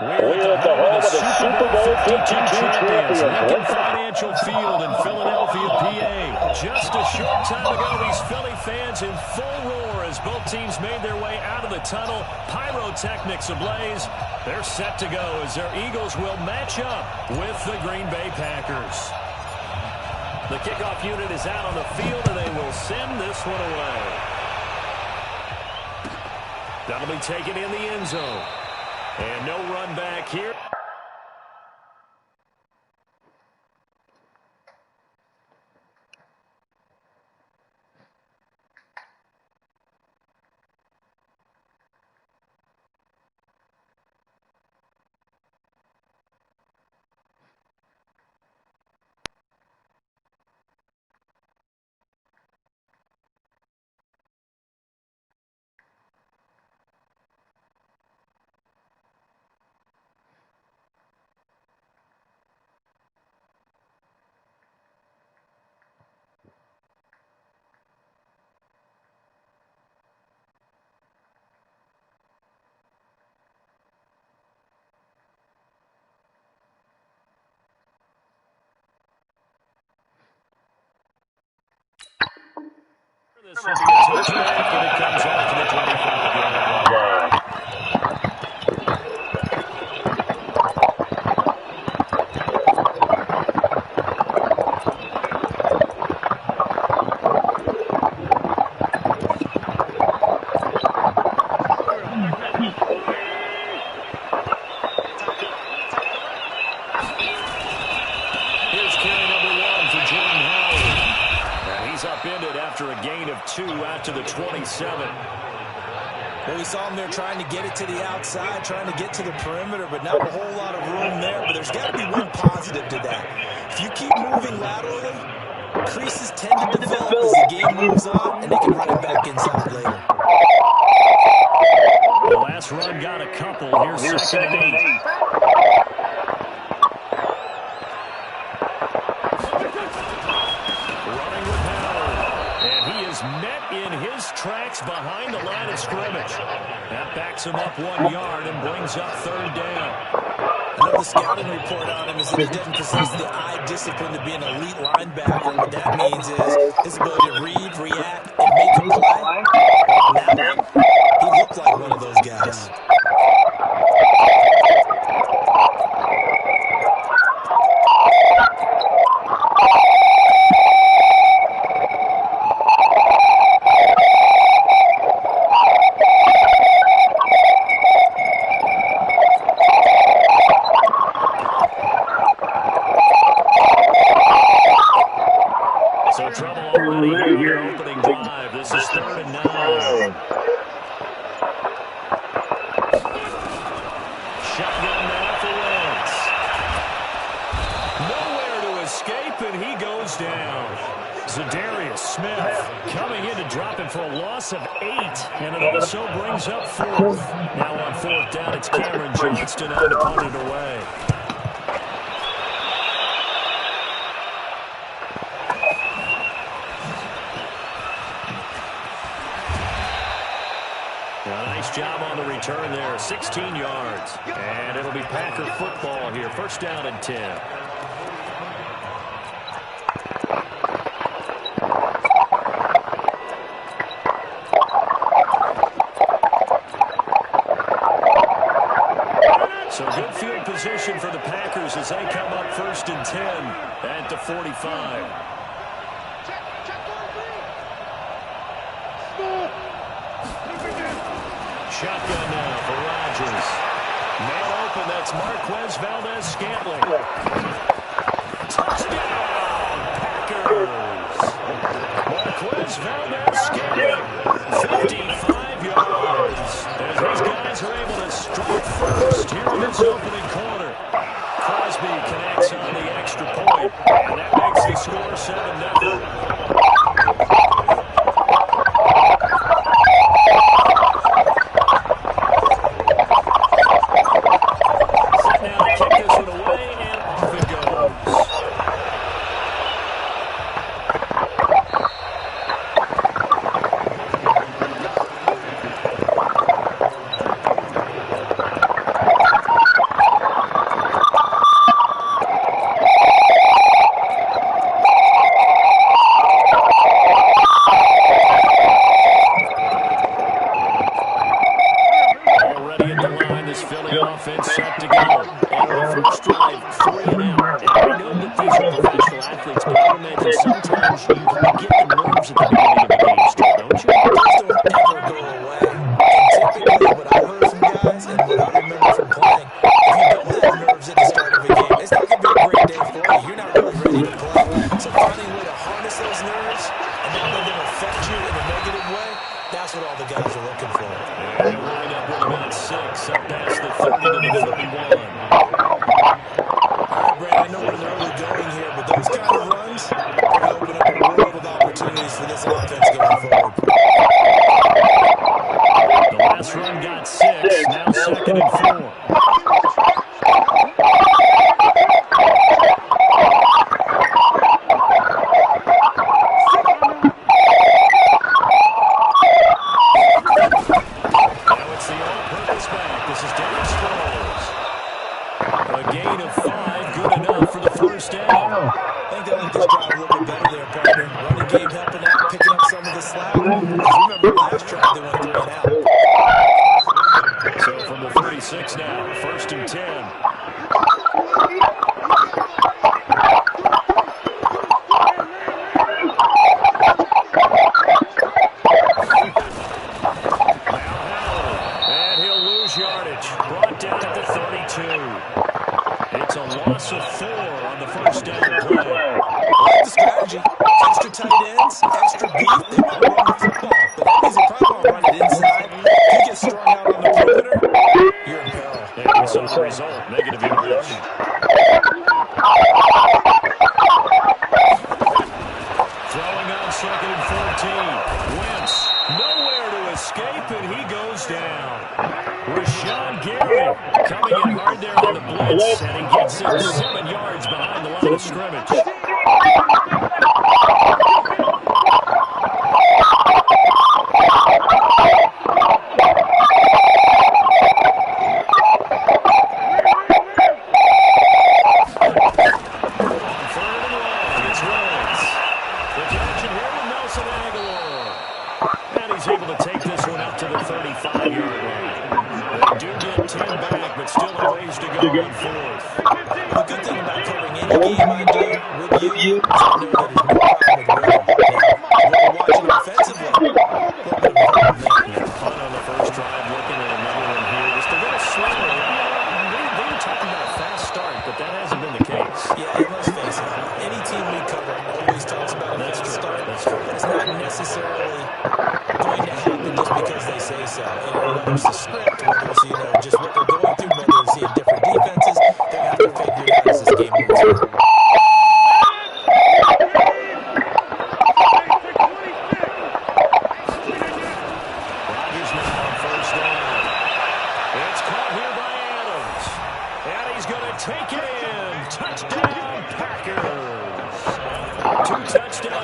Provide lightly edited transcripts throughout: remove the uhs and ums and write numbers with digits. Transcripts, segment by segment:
We're at the home of the Super Bowl 52 champions, Lincoln Financial Field in Philadelphia, PA. Just a short time ago, these Philly fans in full roar as both teams made their way out of the tunnel. Pyrotechnics ablaze. They're set to go as their Eagles will match up with the Green Bay Packers. The kickoff unit is out on the field, and they will send this one away. That'll be taken in the end zone. And no run back here. This will be a touchback, and it comes off to the 25-yard line. Here's carry number 1 for Jordan Howard. And he's upended after a gain of 2 out to the 27. Well, we saw him there trying to get it to the outside, trying to get to the perimeter, but not a whole lot of room there. But there's got to be one positive to that. If you keep moving laterally, creases tend to develop as the game moves on, and they can run it back inside later. The last run got a couple. Here's second and 8. Running with Howard. And he is met in his tracks behind the line of scrimmage. That backs him up 1 yard and brings up third down. I know the scouting report on him is that he doesn't possess the eye discipline to be an elite linebacker. What that means is his ability to read, react, and make a play. On that one, he looked like one of those guys. So trouble already here in the opening drive. This is 3rd and 9. Shotgun now for Wentz. Nowhere to escape, and he goes down. Za'Darius Smith coming in to drop him for a loss of 8, and it also brings up 4th. Now on 4th down, it's Cameron Johnston on to punt it away. Nice job on the return there, 16 yards. And it'll be Packer football here, 1st down and 10. So good field position for the Packers as they come up 1st and 10 at the 45. Shotgun now for Rodgers. Man open, that's Marquez Valdez-Scantling. Touchdown, Packers. Marquez Valdez-Scantling, 55 yards. As these guys are able to strike first here in this opening quarter. Crosby connects on the extra point, and that makes the score 7-0. Offense set to go. And our first drive, 3 and out. And we know that these are professional athletes, but I imagine sometimes you get the nerves at the beginning of the game still, don't you? Those don't ever go away. And typically what I heard from guys and what I remember from playing, if you don't have nerves at the start of a game, it's not going to be a great day for you. You're not really ready to play. So finding a way to harness those nerves and not let them affect you in a negative way, that's what all the guys are looking for. And they wind up with about 6 up past the 30 to the 31. Brad, I know we're in the early going here, but those kind of runs are going to open up a world of opportunities for this offense going forward. The last run got 6, now 2nd and 4. So from the 36 now, 1st and 10. And he'll lose yardage. Brought down at the 32. It's a loss of 4 on the 1st down play. That's the strategy. Extra tight ends, extra beef, they want to run the football. But that means they probably want to run it inside. If you get strung out on the perimeter, you're in peril. And we saw the result, negative yardage. Throwing on 2nd and 14. Wentz, nowhere to escape, and he goes goes down. Rashawn Gary coming in hard there on the blitz, and he gets it 7 yards behind the line of scrimmage.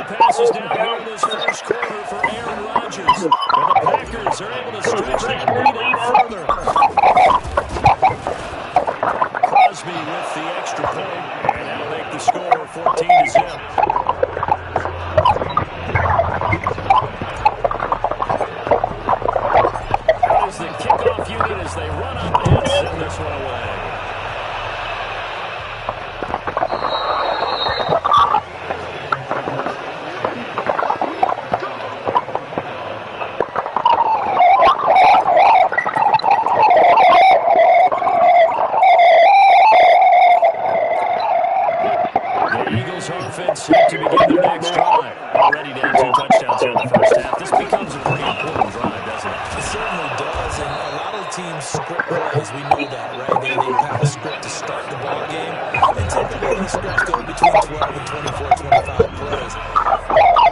Passes down here in this first quarter for Aaron Rodgers. And the Packers are able to stretch that lead out further. Crosby with the extra point, and that'll make the score 14-0. That is the kickoff unit as they run up and send this one away. Set to begin their next drive. Already down 2 touchdowns here in the first half. This becomes a pretty important drive, doesn't it? It certainly does, and a lot of teams script plays. We know that, right? They have a script to start the ball game, and typically the scripts go between 12 and 24, 25 plays.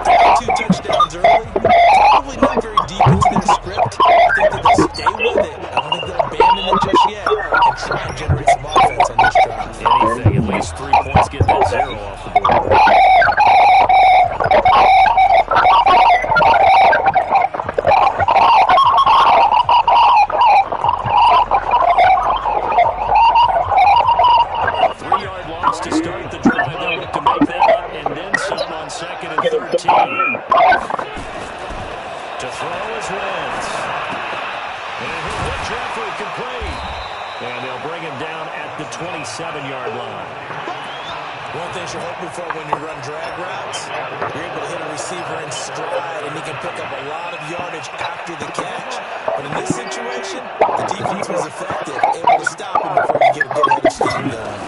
Down 2 touchdowns early, probably not very deep into their script. I think that they'll stay with it. I don't think they'll abandon it just yet and try and generate some offense on this drive. Anything, at least 3 points, get that 0 off the board. One thing you're hoping for when you run drag routes, you're able to hit a receiver in stride, and he can pick up a lot of yardage after the catch. But in this situation, the defense was effective, able to stop him before he get a good head of steam going.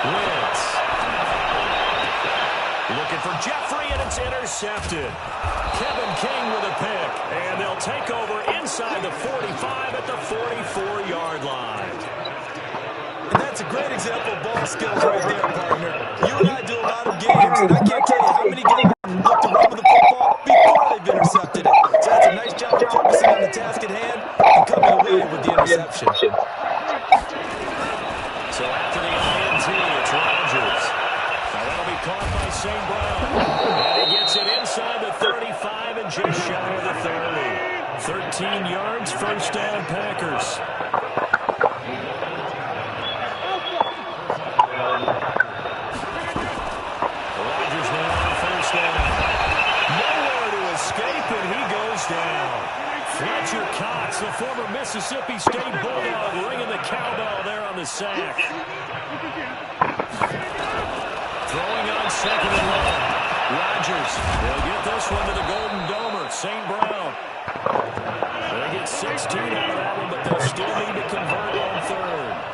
Wentz. Looking for Jeffrey, and it's intercepted. Kevin King with a pick, and they'll take over inside the 45 at the 44-yard line. And that's a great example of ball skills right there, partner. You and I do a lot of games, and I can't tell you how many guys look to run with the football before they've intercepted it. So that's a nice job of focusing on the task at hand and coming away with the interception. So after the INT, it's Rodgers. Now that'll be caught by St. Brown. And he gets it inside the 35 and just shy of the 30. 13 yards, first down, Packers. Fletcher Cox, the former Mississippi State Bulldog, ringing the cowbell there on the sack. Throwing on 2nd and 1. Rodgers will get this one to the Golden Domer, St. Brown. They get 16 out of that one, but they'll still need to convert on 3rd.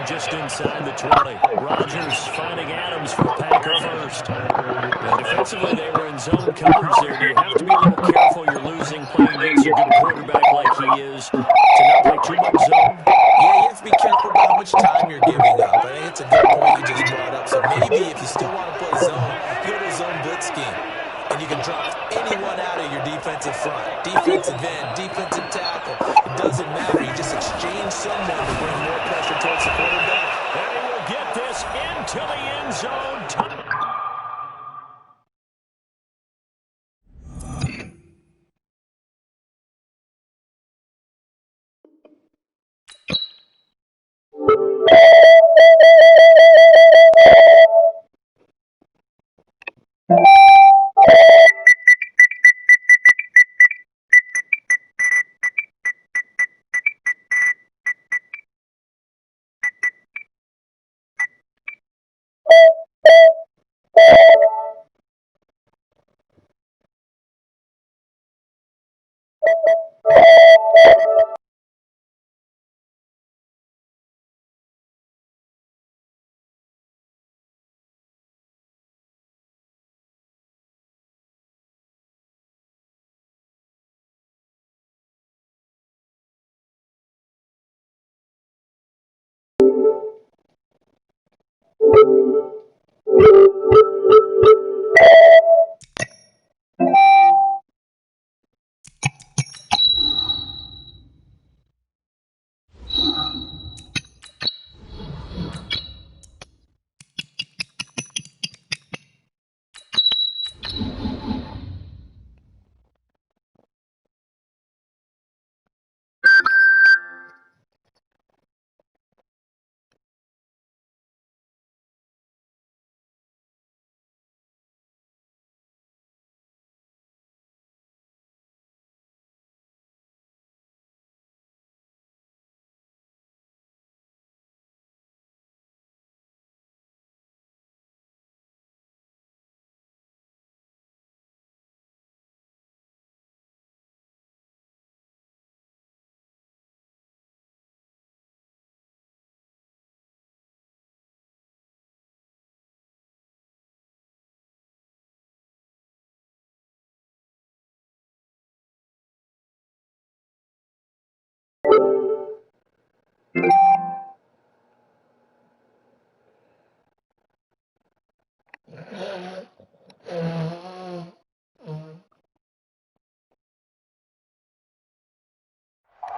Just inside the 20. Rodgers finding Adams for Packer first. And Defensively, they were in zone coverage there. Do you have to be a little careful? You're losing playing against a good quarterback like he is to not play too much zone? Yeah, you have to be careful about how much time you're giving up. I think it's a good point you just brought up. So maybe if you still want to play zone, you go to a zone blitz scheme. And you can drop anyone out of your defensive front. Defensive end, defensive tackle. It doesn't matter. You just exchange someone to bring more pressure towards the quarterback. And he will get this into the end zone.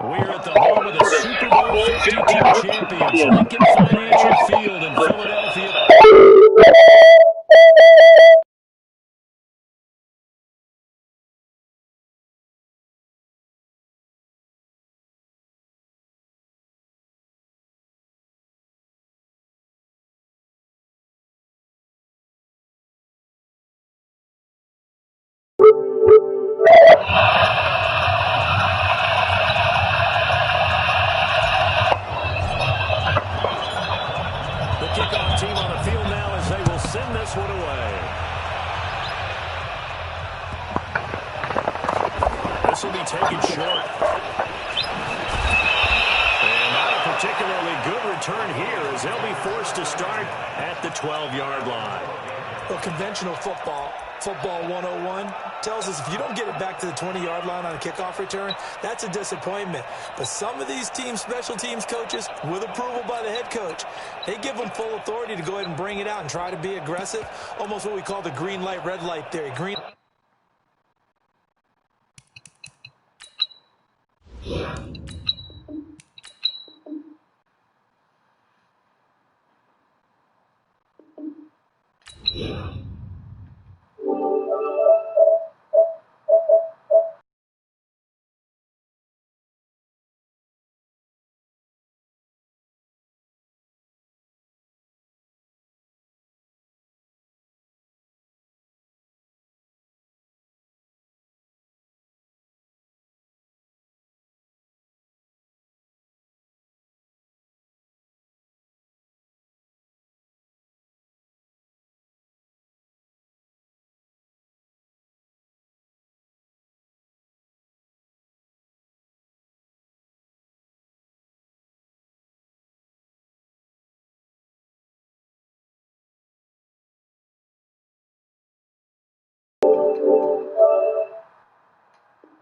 We're at the home of the Super Bowl 52 champions, Lincoln Financial Field in Philadelphia. The kickoff team on the field now as they will send this one away. This will be taken short. And not a particularly good return here as they'll be forced to start at the 12-yard line. Well, conventional football 101, tells us if you don't get it back to the 20-yard line on a kickoff return, that's a disappointment. But some of these teams, special teams coaches, with approval by the head coach, they give them full authority to go ahead and bring it out and try to be aggressive, almost what we call the green light, red light theory.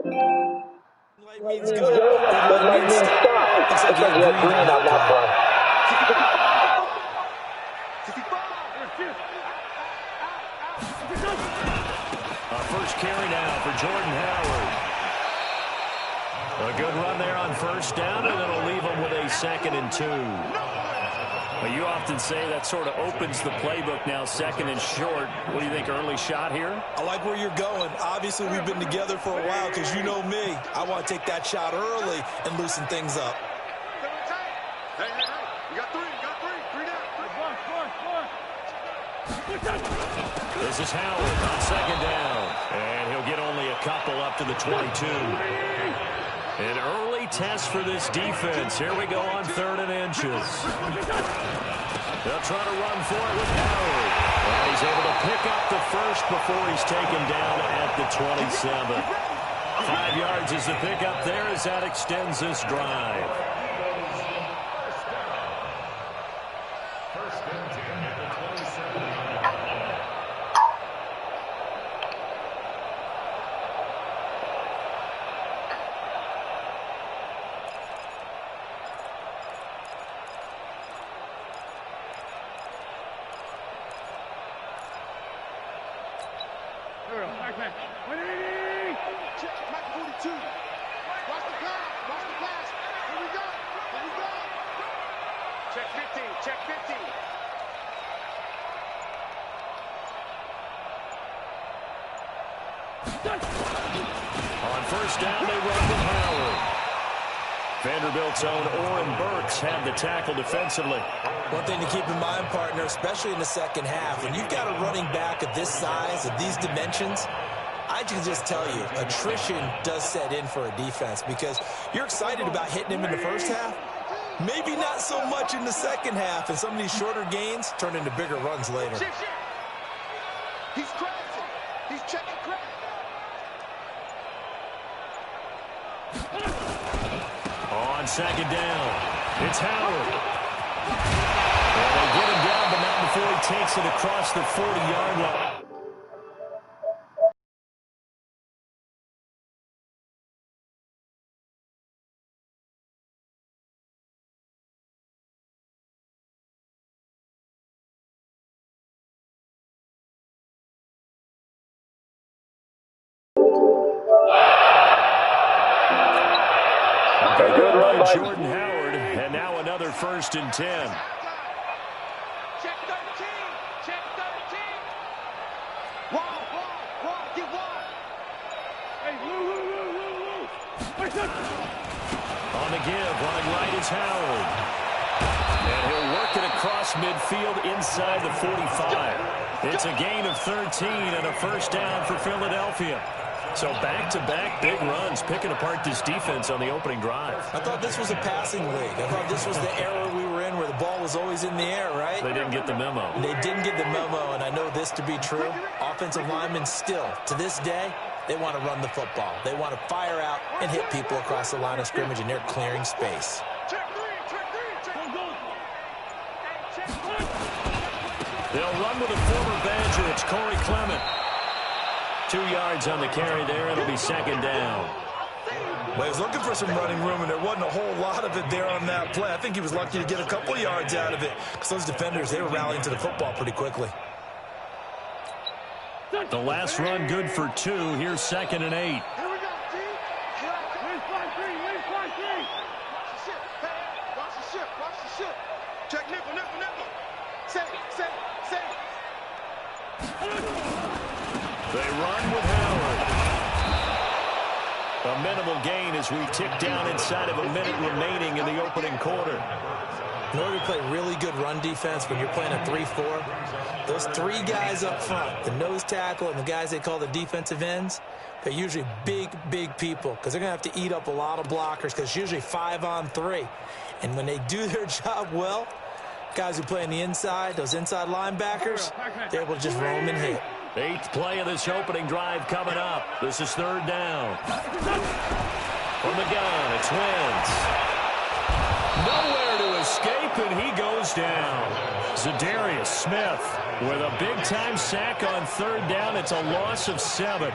Light means go. Red light means stop. Looks like you have green on that play. First carry now for Jordan Howard. A good run there on first down, and it'll leave him with a 2nd and 2. Well, you often say that sort of opens the playbook now, 2nd and short. What do you think, early shot here? I like where you're going. Obviously, we've been together for a while because you know me. I want to take that shot early and loosen things up. Hey, you got three down. This is Howard on 2nd down, and he'll get only a couple up to the 22. An early test for this defense. Here we go on 3rd and inches. They'll try to run for it with Howard. And he's able to pick up the first before he's taken down at the 27. 5 yards is the pickup there as that extends this drive. Check 15. On first down, they run with Howard. Vanderbilt's own Oren Burks had the tackle defensively. One thing to keep in mind, partner, especially in the second half, when you've got a running back of this size, of these dimensions, I can just tell you, attrition does set in for a defense because you're excited about hitting him in the first half. Maybe not so much in the second half, and some of these shorter gains turn into bigger runs later. He's crazy. He's checking crazy. On 2nd down, it's Howard. And they get him down, but not before he takes it across the 40-yard line. Jordan Howard, and now another 1st and 10. Check 13. Check 13. Wide, get wide. Hey, woo. On the give, running right is Howard. And he'll work it across midfield inside the 45. It's a gain of 13 and a 1st down for Philadelphia. So back-to-back big runs, picking apart this defense on the opening drive. I thought this was a passing league. I thought this was the era we were in where the ball was always in the air, right? They didn't get the memo. They didn't get the memo, and I know this to be true. Offensive linemen still, to this day, they want to run the football. They want to fire out and hit people across the line of scrimmage, and they're clearing space. They'll run with a former Badger. It's Corey Clement. 2 yards on the carry there. It'll be 2nd down. Well, he was looking for some running room, and there wasn't a whole lot of it there on that play. I think he was lucky to get a couple of yards out of it because those defenders, they were rallying to the football pretty quickly. The last run good for 2. Here's 2nd and 8. Here we go, T. Watch the ship. Check nickel. Save. They run with Howard. A minimal gain as we tick down inside of a minute remaining in the opening quarter. In order to play really good run defense when you're playing a 3-4, those 3 guys up front, the nose tackle and the guys they call the defensive ends, they're usually big people because they're going to have to eat up a lot of blockers because it's usually 5-on-3. And when they do their job well, guys who play on the inside, those inside linebackers, they're able to just roam and hit. 8th play of this opening drive coming up. This is 3rd down. From the gun, it's Wentz. Nowhere to escape, and he goes goes down. Zadarius Smith with a big-time sack on third down. It's a loss of 7.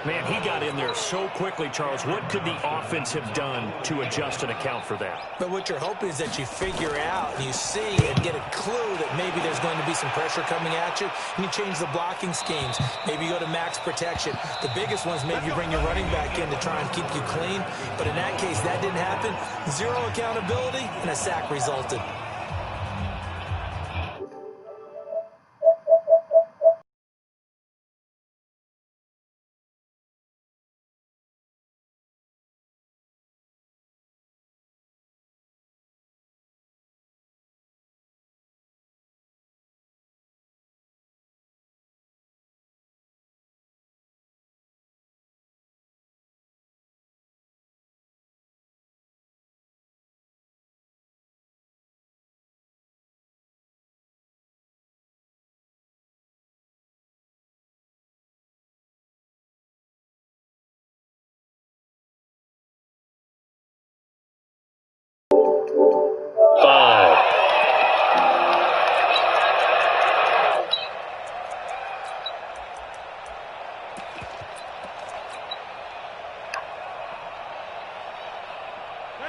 Man, he got in there so quickly, Charles. What could the offense have done to adjust and account for that? But what you're hoping is that you figure out and you see and get a clue that maybe there's going to be some pressure coming at you, and you change the blocking schemes. Maybe you go to max protection. The biggest ones, maybe you bring your running back in to try and keep you clean. But in that case, that didn't happen. 0 accountability, and a sack resulted.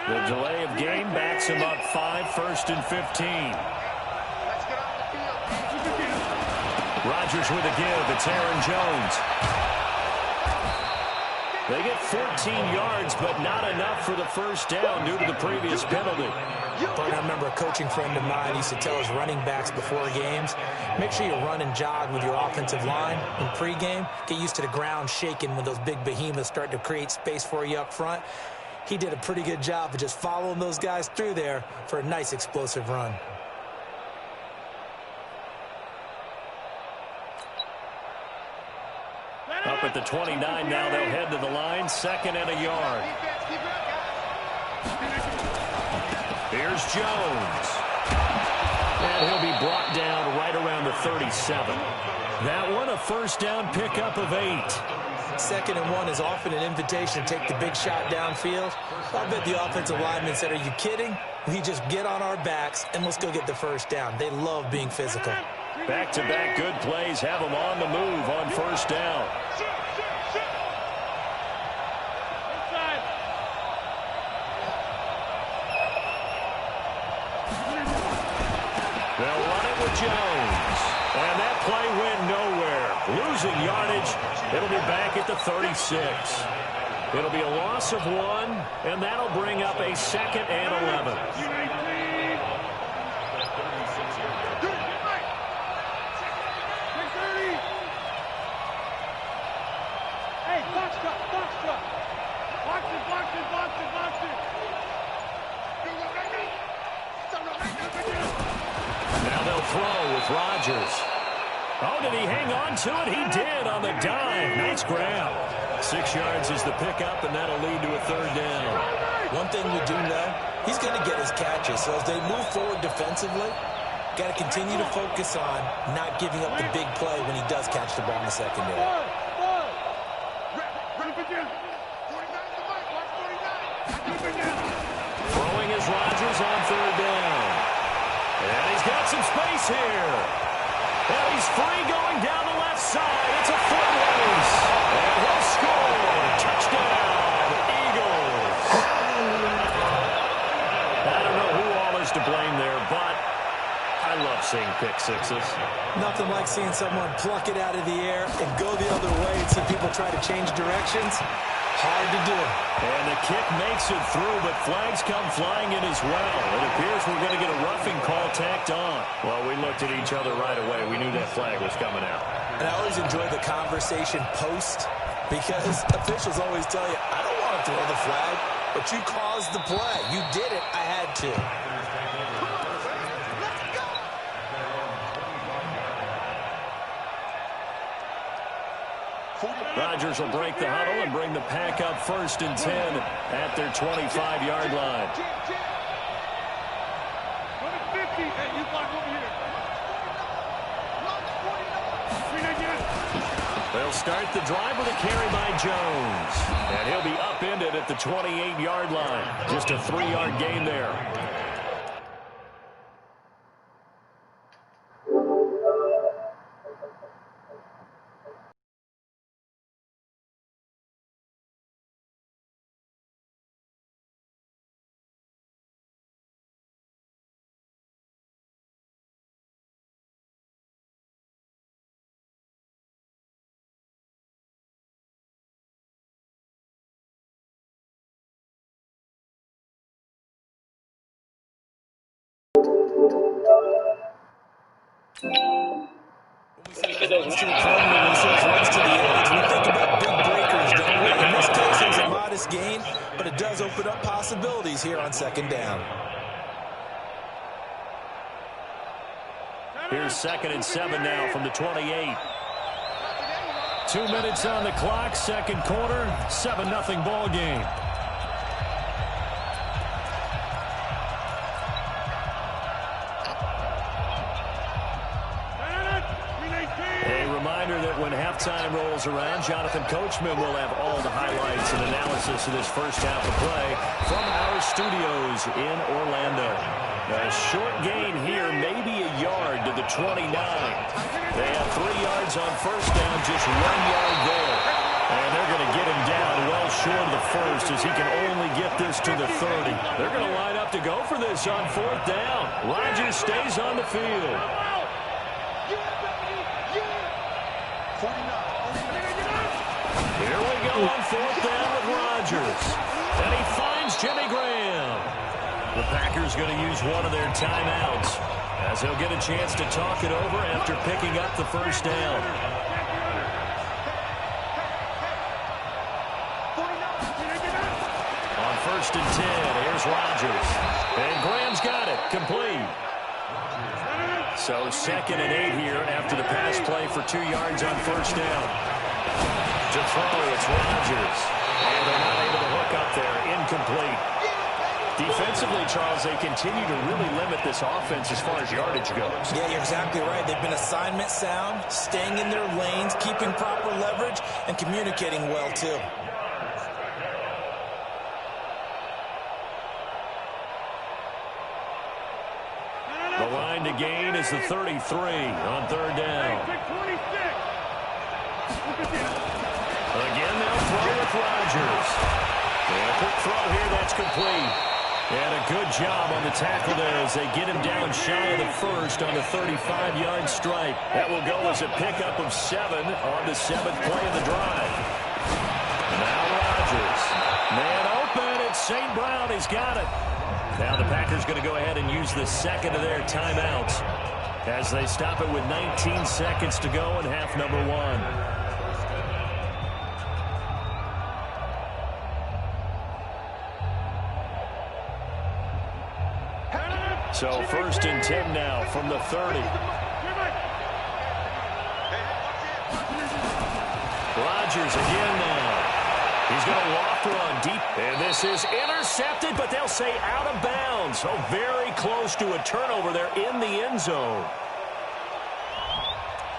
The delay of game backs him up 5, 1st and 15. Rodgers with a give. It's Aaron Jones. They get 14 yards, but not enough for the first down due to the previous penalty. But I remember a coaching friend of mine used to tell his running backs before games, make sure you run and jog with your offensive line in pregame. Get used to the ground shaking when those big behemoths start to create space for you up front. He did a pretty good job of just following those guys through there for a nice explosive run. Up at the 29 now, they'll head to the line, 2nd and a yard. Here's Jones. And he'll be brought down right around the 37. That one, a first down pickup of 8. 2nd and 1 is often an invitation to take the big shot downfield. I bet the offensive lineman said, are you kidding? We just get on our backs and let's go get the first down. They love being physical. Back-to-back good plays have them on the move on first down. They'll run it with Jones. And that play went nowhere. Losing yardage. It'll be back at the 36. It'll be a loss of 1, and that'll bring up a 2nd and 11. Hey, box truck. Box it. Now they'll throw with Rodgers. Oh, did he hang on to it? He did on the dime. Nice grab. 6 yards is the pickup, and that'll lead to a 3rd down. One thing we do know, he's going to get his catches. So as they move forward defensively, got to continue to focus on not giving up the big play when he does catch the ball in the secondary. Throwing is Rodgers on 3rd down. And he's got some space here. And he's free going down the left side. It's a foot race. And he'll score. Touchdown, Eagles. I don't know who all is to blame there, but I love seeing pick sixes. Nothing like seeing someone pluck it out of the air and go the other way and see people try to change directions. Hard to do. And the kick makes it through, but flags come flying in as well. It appears we're going to get a roughing call tacked on. Well, we looked at each other right away. We knew that flag was coming out. And I always enjoy the conversation post because officials always tell you, I don't want to throw the flag, but you caused the play. You did it. I had to. Rodgers will break the huddle and bring the pack up 1st and 10 at their 25-yard line. They'll start the drive with a carry by Jones. And he'll be upended at the 28-yard line. Just a 3-yard gain there. Runs to the perimeter, when we say runs to the edge, we think about big breakers, don't we? In this case, it was a modest gain, but it does open up possibilities here on second down. Here's 2nd and 7 now from the 28. 2 minutes on the clock, second quarter, 7-0 ball game. That when halftime rolls around, Jonathan Coachman will have all the highlights and analysis of this first half of play from our studios in Orlando. A short gain here, maybe a yard to the 29. They have 3 yards on first down, just 1 yard there. And they're going to get him down well short of the first as he can only get this to the 30. They're going to line up to go for this on 4th down. Rodgers stays on the field. Here we go on 4th down with Rodgers. And he finds Jimmy Graham. The Packers going to use one of their timeouts as he'll get a chance to talk it over after picking up the first down. On 1st and 10, here's Rodgers. And Graham's got it, complete. So 2nd and 8 here after the pass play for 2 yards on first down. To throw, it's Rodgers. And they're not able to hook up there. Incomplete. Defensively, Charles, they continue to really limit this offense as far as yardage goes. Yeah, you're exactly right. They've been assignment sound, staying in their lanes, keeping proper leverage, and communicating well, too. The line to gain is the 33 on 3rd down. Again, they'll throw with Rodgers. And a quick throw here, that's complete. And a good job on the tackle there as they get him down shy of the first on the 35-yard strike. That will go as a pickup of 7 on the 7th play of the drive. Now Rodgers. Man open, it's St. Brown, he's got it. Now the Packers going to go ahead and use the 2nd of their timeouts as they stop it with 19 seconds to go in half number 1. So 1st and 10 now from the 30. Rodgers again now. He's going to loft run deep. And this is intercepted, but they'll say out of bounds. So very close to a turnover there in the end zone.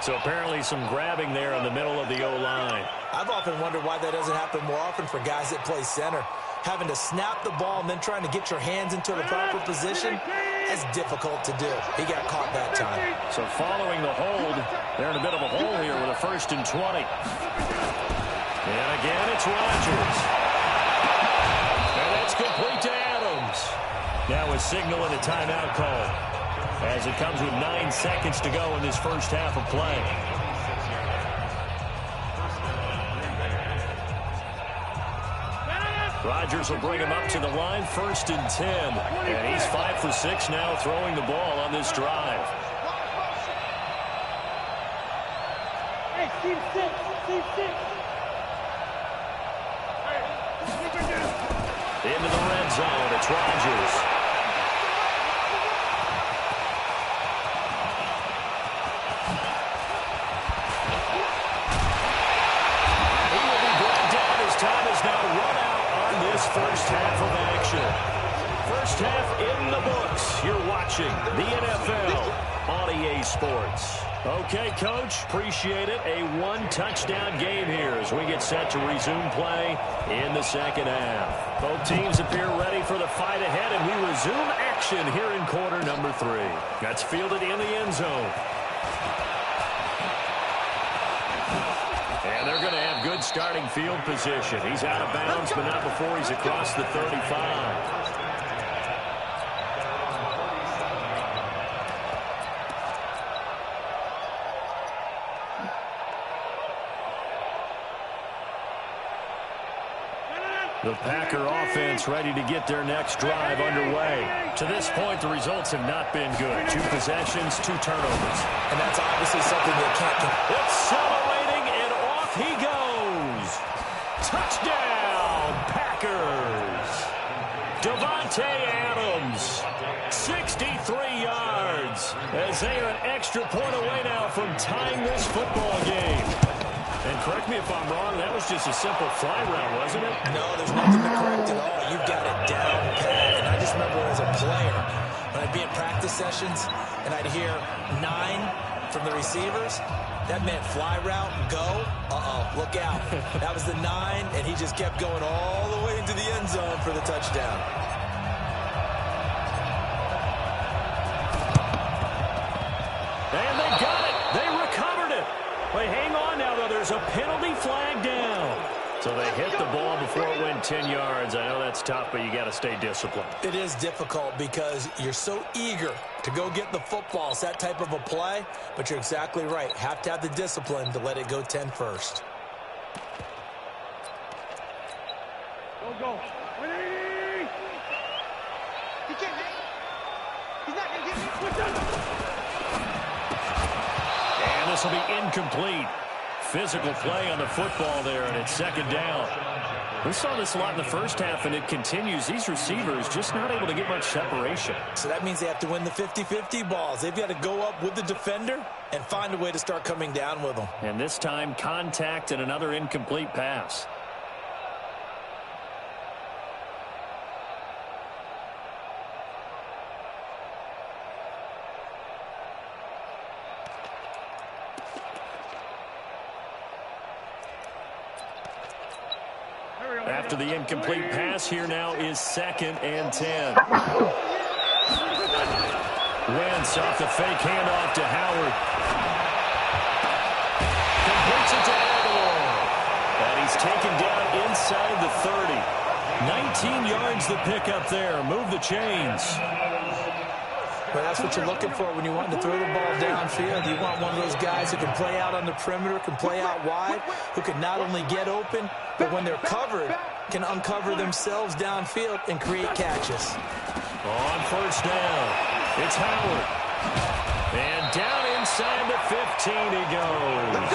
So apparently some grabbing there in the middle of the O-line. I've often wondered why that doesn't happen more often for guys that play center. Having to snap the ball and then trying to get your hands into the proper position, that's difficult to do. He got caught that time. So following the hold, they're in a bit of a hole here with a 1st and 20. And again, it's Rodgers. And that's complete to Adams. Now a signal and a timeout call as it comes with 9 seconds to go in this first half of play. Rodgers will bring him up to the line, 1st and 10. And he's 5 for 6 now throwing the ball on this drive. Hey, team 6. Into the red zone, it's Rodgers. He will be brought down. His time is now run out on this first half of action. First half in the books. You're watching the NFL on EA Sports. Okay, Coach, appreciate it. A 1-touchdown game here as we get set to resume play in the second half. Both teams appear ready for the fight ahead, and we resume action here in quarter number 3. That's fielded in the end zone. And they're going to have good starting field position. He's out of bounds, but not before he's across the 35. The Packer offense ready to get their next drive underway. To this point, the results have not been good. 2 possessions, 2 turnovers. And that's obviously something they can't do. Accelerating, and off he goes. Touchdown, Packers. Devontae Adams, 63 yards, as they are an extra point away now from tying this football game. And correct me if I'm wrong, that was just a simple fly route, wasn't it? No, there's nothing to correct at all. You've got it down pat. And I just remember as a player, when I'd be in practice sessions and I'd hear 9 from the receivers, that meant fly route, go, look out. That was the 9, and he just kept going all the way into the end zone for the touchdown. And they got it. They recovered it. But hang on now, though. There's a penalty flag down. So they hit the ball before it went 10 yards. I know that's tough, but you got to stay disciplined. It is difficult because you're so eager to go get the football. It's that type of a play, but you're exactly right. Have to have the discipline to let it go 10 first. Go. 180. He can't hit. He's not going to get me. And this will be incomplete. Physical play on the football there, and it's 2nd down. We saw this a lot in the first half, and it continues. These receivers just not able to get much separation. So that means they have to win the 50-50 balls. They've got to go up with the defender and find a way to start coming down with them. And this time, contact and another incomplete pass. After the incomplete pass, here now is 2nd and 10. Wentz off the fake handoff to Howard. Completes it to Aguilar. And he's taken down inside the 30. 19 yards the pickup there. Move the chains. Well, that's what you're looking for when you want to throw the ball downfield. You want one of those guys who can play out on the perimeter, can play out wide, who can not only get open, but when they're covered, can uncover themselves downfield and create catches. On 1st down, it's Howard. And down inside the 15 he goes.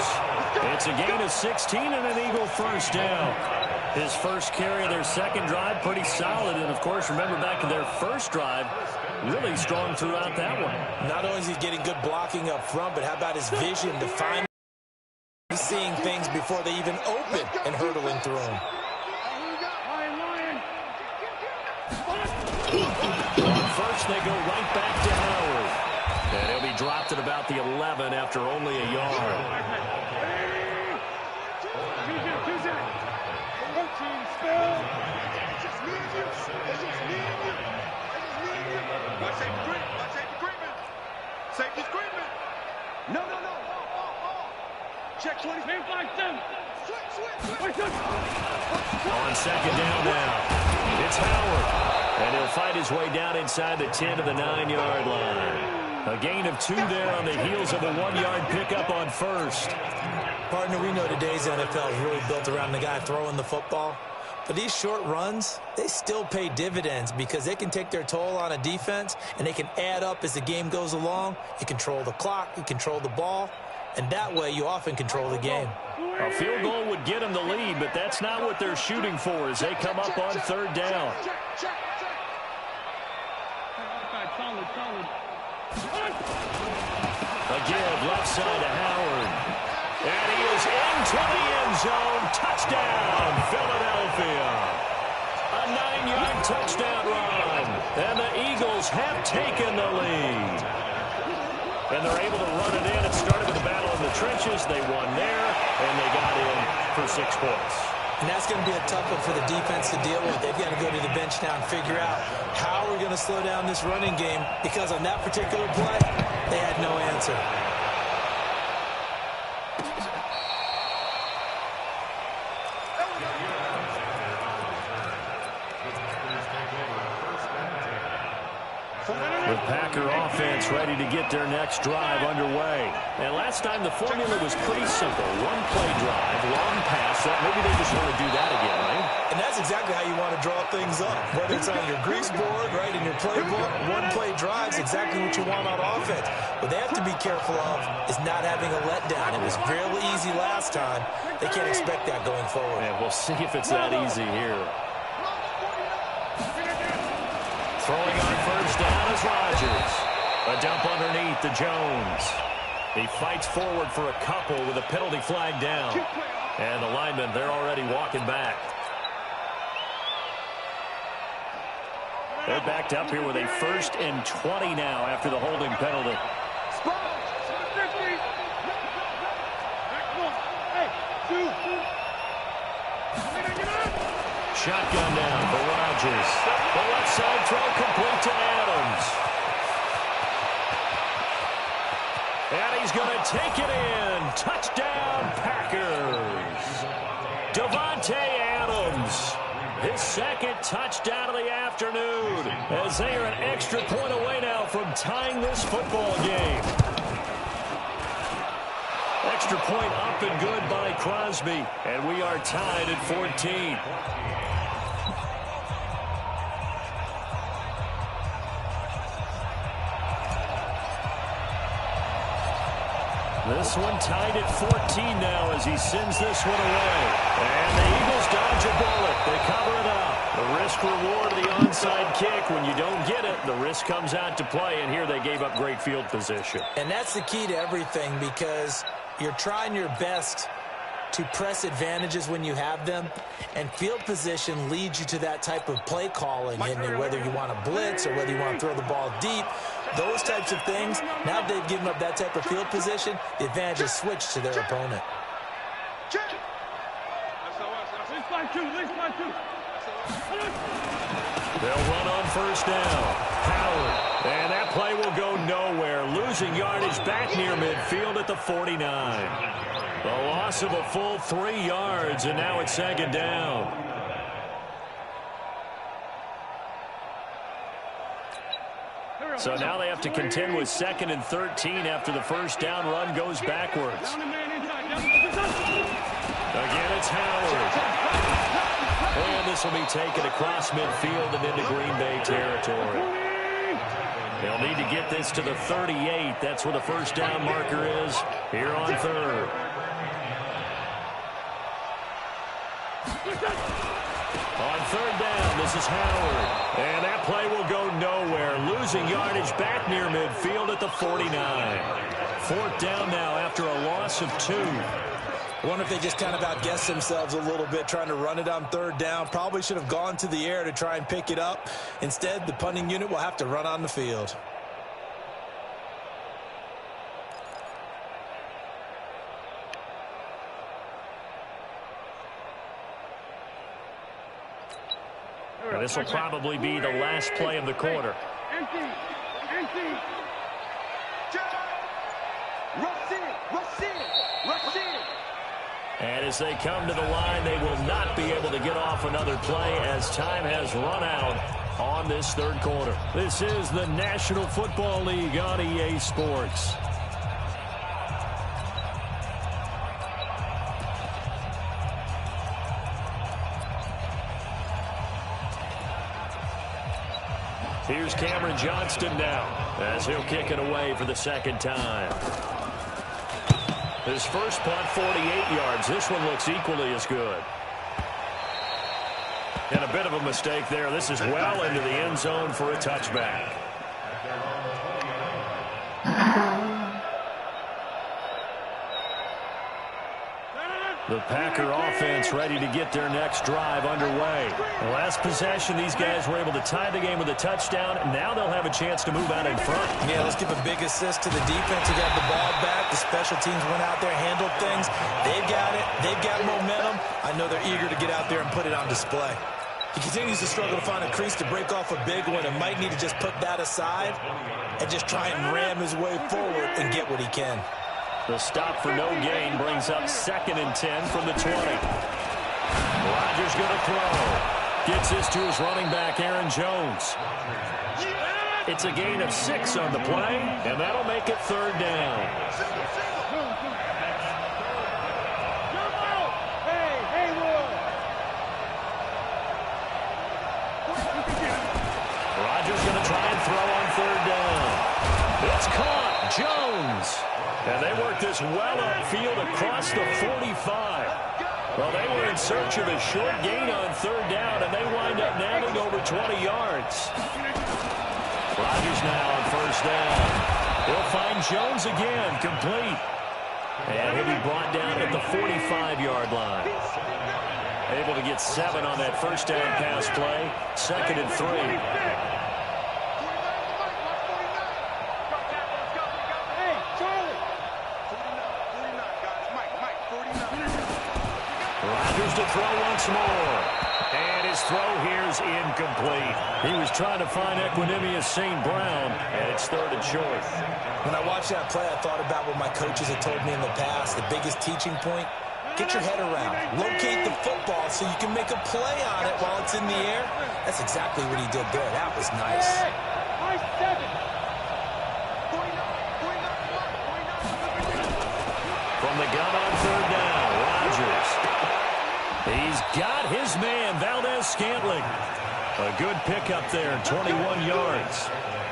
It's a gain of 16 and an Eagle 1st down. His first carry of their 2nd drive, pretty solid. And, of course, remember back in their first drive, really strong throughout that one. Not only is he getting good blocking up front, but how about his vision to find he's seeing things before they even open and hurdling through them. On 1st, they go right back to Howard. And he'll be dropped at about the 11 after only a yard. Safety screaming. No. Check 20. On 2nd down now, it's Howard. And he'll fight his way down inside the 10 to the 9-yard line. A gain of 2 there on the heels of a 1-yard pickup on 1st. Partner, we know today's NFL is really built around the guy throwing the football. But these short runs, they still pay dividends because they can take their toll on a defense and they can add up as the game goes along. You control the clock, you control the ball, and that way you often control the game. A field goal would get them the lead, but that's not what they're shooting for as they come up on 3rd down. Again, left side to Howard. And he is into the end zone. Touchdown, Philadelphia. A 9-yard touchdown run. And the Eagles have taken the lead. And they're able to run it in. It started with a battle in the trenches. They won there, and they got in for 6 points. And that's going to be a tough one for the defense to deal with. They've got to go to the bench now and figure out how we're going to slow down this running game because on that particular play, they had no answer. The Packer offense ready to get their next drive underway. And last time the formula was pretty simple. 1 play drive, long pass. Maybe they just want to do that again, right? And that's that's exactly how you want to draw things up. Whether it's on your grease board, right, in your playbook, one-play drives, exactly what you want on offense. What they have to be careful of is not having a letdown. It was really easy last time. They can't expect that going forward. And we'll see if it's that easy here. Throwing on first down is Rodgers. A dump underneath to Jones. He fights forward for a couple with a penalty flag down. And the linemen, they're already walking back. They're backed up here with a 1st and 20 now after the holding penalty. Shotgun down for Rodgers. The left side throw complete to Adams. And he's going to take it in. Touchdown, Packers. Davante Adams. His 2nd touchdown of the afternoon. As they are an extra point away now from tying this football game. Extra point up and good by Crosby. And we are tied at 14. This one tied at 14 now as he sends this one away. And the Eagles dodge a bullet. They cover it up. The risk-reward of the onside kick. When you don't get it, the risk comes out to play. And here they gave up great field position. And that's the key to everything, because you're trying your best to press advantages when you have them, and field position leads you to that type of play calling. And whether you want to blitz or whether you want to throw the ball deep, those types of things, now that they've given up that type of field position, the advantage is switched to their opponent. They'll run on first down. Howard. And that play will go nowhere. Losing yardage back near midfield at the 49. A loss of a full 3 yards, and now it's 2nd down. So now they have to contend with 2nd and 13 after the first down run goes backwards. Again, it's Howard. And this will be taken across midfield and into Green Bay territory. They'll need to get this to the 38. That's where the first down marker is here on 3rd. On 3rd down, this is Howard. And that play will go nowhere. Losing yardage back near midfield at the 49. 4th down now after a loss of 2. I wonder if they just kind of outguessed themselves a little bit trying to run it on 3rd down. Probably should have gone to the air to try and pick it up. Instead, the punting unit will have to run on the field. And this will probably be the last play of the quarter. Empty. Rush in. And as they come to the line, they will not be able to get off another play as time has run out on this 3rd quarter. This is the National Football League on EA Sports. Here's Cameron Johnston now as he'll kick it away for the 2nd time. His first punt, 48 yards. This one looks equally as good. And a bit of a mistake there. This is well into the end zone for a touchback. The Packer offense ready to get their next drive underway. The last possession, these guys were able to tie the game with a touchdown. Now they'll have a chance to move out in front. Yeah, let's give a big assist to the defense. They got the ball back. The special teams went out there, handled things. They've got it. They've got momentum. I know they're eager to get out there and put it on display. He continues to struggle to find a crease to break off a big one and might need to just put that aside and just try and ram his way forward and get what he can. The stop for no gain brings up 2nd and 10 from the 20. Rodgers going to throw. Gets this to his running back, Aaron Jones. It's a gain of 6 on the play, and that'll make it 3rd down. And they worked this well upfield across the 45. Well, they were in search of a short gain on third down, and they wind up nailing over 20 yards. Rodgers now on first down. He'll find Jones again, complete. And he'll be brought down at the 45-yard line. Able to get 7 on that first down pass play. 2nd and 3. Rodgers to throw once more. And his throw here's incomplete. He was trying to find Equanimous St. Brown, and it's 3rd and short. When I watched that play, I thought about what my coaches had told me in the past. The biggest teaching point, get your head around. Locate the football so you can make a play on it while it's in the air. That's exactly what he did there. That was nice. From the gun on third down, Rodgers. He's got his man, Valdez-Scantling. A good pickup there, 21 yards.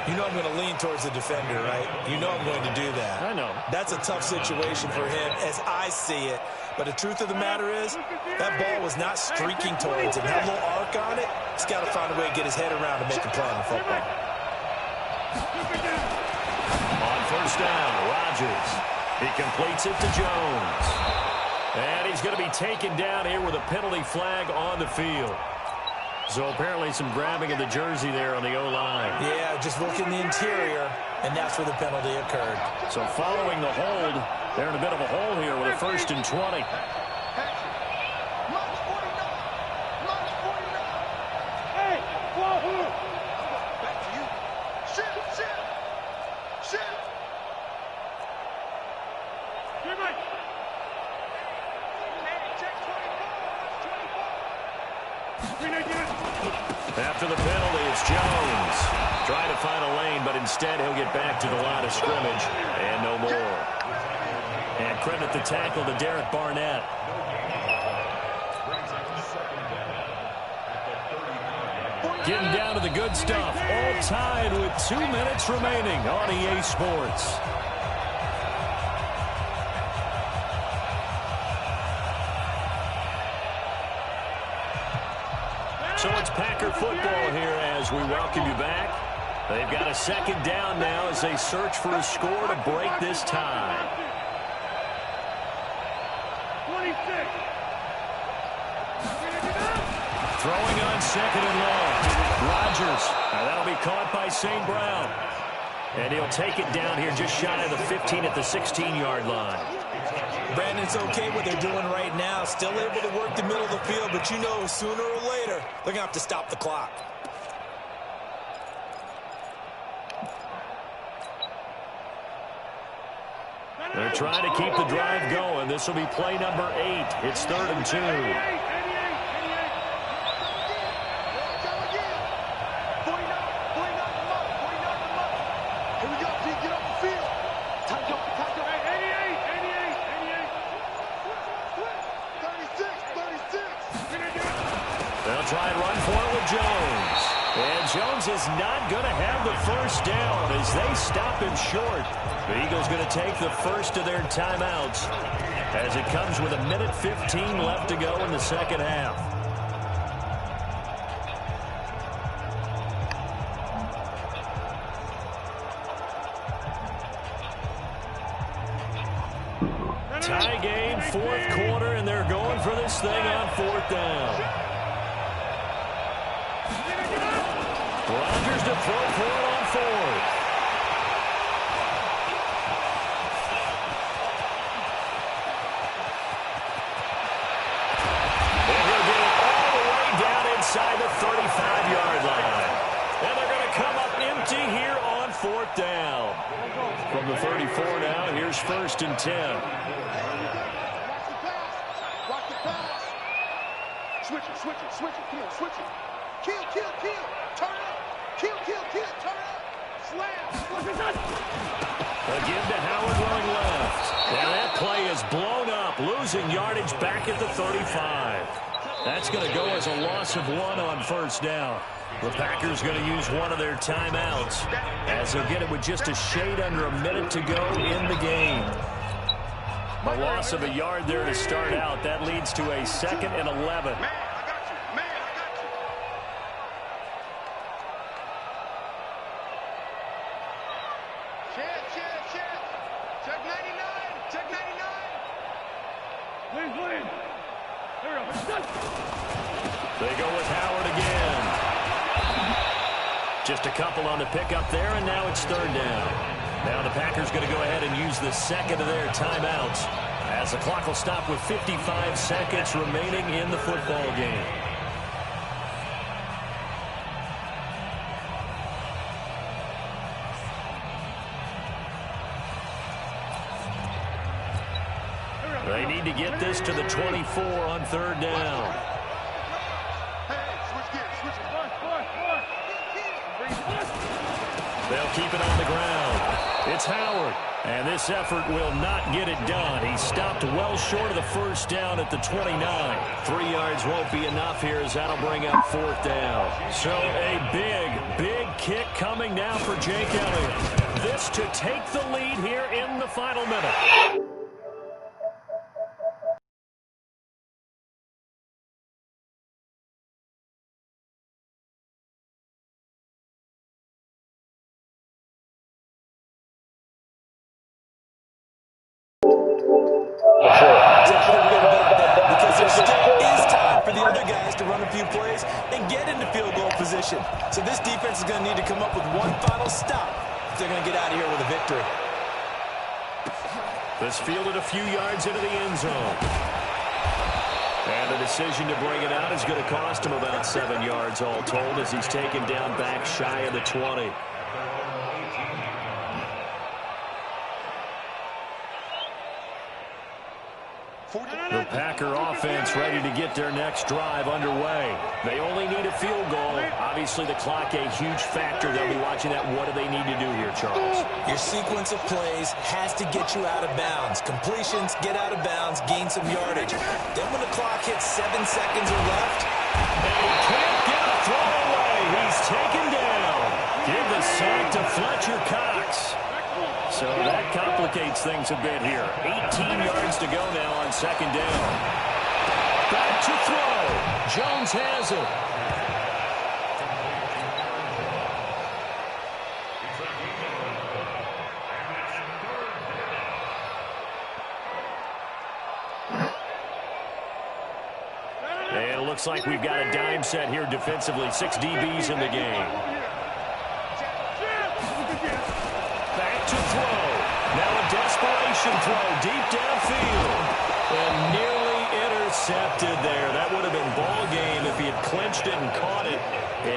You know I'm going to lean towards the defender, right? You know I'm going to do that. I know. That's a tough situation for him as I see it. But the truth of the matter is, that ball was not streaking towards him. That little arc on it, he's got to find a way to get his head around and make a play on the football. On first down, Rodgers. He completes it to Jones. And he's going to be taken down here with a penalty flag on the field. So apparently some grabbing of the jersey there on the O-line. Yeah, just look in the interior, and that's where the penalty occurred. So following the hold, they're in a bit of a hole here with a 1st and 20. After the penalty, it's Jones. Trying to find a lane, but instead he'll get back to the line of scrimmage. And no more. And credit the tackle to Derek Barnett. Getting down to the good stuff. All tied with 2 minutes remaining on EA Sports. So it's Packer football here as we welcome you back. They've got a 2nd down now as they search for a score to break this tie. 26. Throwing on 2nd and long. Rodgers. Now that'll be caught by St. Brown. And he'll take it down here just shy of the 15 at the 16-yard line. Brandon, it's okay what they're doing right now. Still able to work the middle of the field, but you know sooner or later they're going to have to stop the clock. They're trying to keep the drive going. This will be play number 8. It's 3rd and 2. They'll try and run for it with Jones. And Jones is not going to have the first down as they stop him short. The Eagles going to take the first of their timeouts as it comes with 1:15 left to go in the second half. Tie game, 4th quarter, and they're going for this thing on 4th down. Rodgers to throw for it on 4th. And he'll get it all the way down inside the 35-yard line. And they're going to come up empty here on 4th down. From the 34 now, here's 1st and 10. Watch the pass. Switch it, switch it, switch it. Come on, switch it. Kill, kill, kill. Turn up. Kill, kill, kill. Turn up. Slam. A give to Howard running left. And that play is blown up, losing yardage back at the 35. That's going to go as a loss of 1 on 1st down. The Packers going to use one of their timeouts as they'll get it with just a shade under a minute to go in the game. A loss of a yard there to start out. That leads to a 2nd and 11. Check 99. Check 99. They go with Howard again. Just a couple on the pickup there, and now it's 3rd down. Now the Packers going to go ahead and use the 2nd of their timeouts as the clock will stop with 55 seconds remaining in the football game. They need to get this to the 24 on 3rd down. They'll keep it on the ground. It's Howard. And this effort will not get it done. He stopped well short of the 1st down at the 29. 3 yards won't be enough here as that'll bring up 4th down. So a big kick coming now for Jake Elliott. This to take the lead here in the final minute. Because there still is time for the other guys to run a few plays and get into field goal position. So this defense is going to need to come up with one final stop if they're going to get out of here with a victory. This fielded a few yards into the end zone. And the decision to bring it out is going to cost him about 7 yards all told as he's taken down back shy of the 20. The Packer offense ready to get their next drive underway. They only need a field goal. Obviously, the clock a huge factor. They'll be watching that. What do they need to do here, Charles? Your sequence of plays has to get you out of bounds. Completions, get out of bounds, gain some yardage. Then when the clock hits 7 seconds or left, and he can't get a throw away. He's taken down. Give the sack to Fletcher Cox. So that complicates things a bit here. 18 yards to go now on 2nd down. Back to throw. Jones has it. And it looks like we've got a dime set here defensively. 6 DBs in the game. Back to throw. Now a desperation throw deep downfield. And nearly intercepted there. That would have been ball game if he had clinched it and caught it.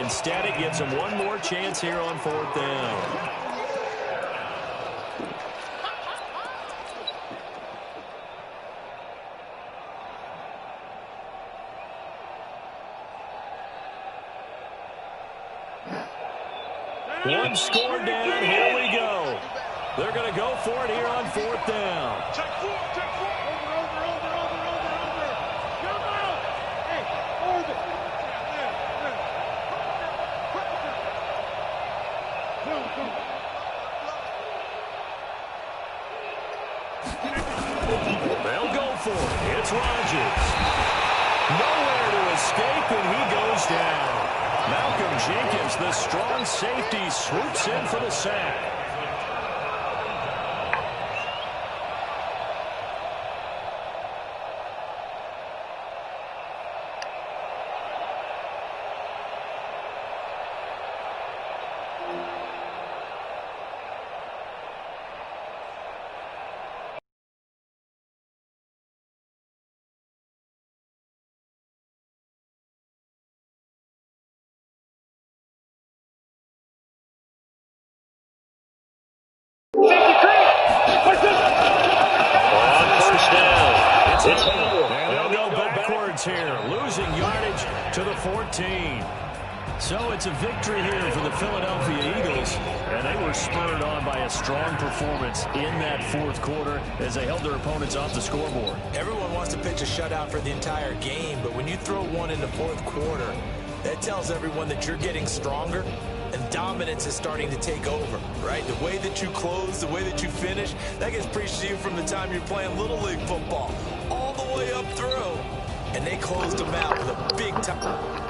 Instead, it gives him one more chance here on 4th down. One score down. Here we go. They're going to go for it here on 4th down. Check 4. Over. Come on. Hey, over. They'll go for it. It's Rodgers. Nowhere to escape, and he goes down. Malcolm Jenkins, the strong safety, swoops in for the sack. And they'll go backwards here, losing yardage to the 14. So it's a victory here for the Philadelphia Eagles, and they were spurred on by a strong performance in that 4th quarter as they held their opponents off the scoreboard. everyone wants to pitch a shutout for the entire game, but when you throw one in the 4th quarter, That tells everyone that you're getting stronger and dominance is starting to take over, right? The way that you close, the way that you finish, that gets preached to you from the time you're playing Little League football all the way up through. And they closed them out with a big time.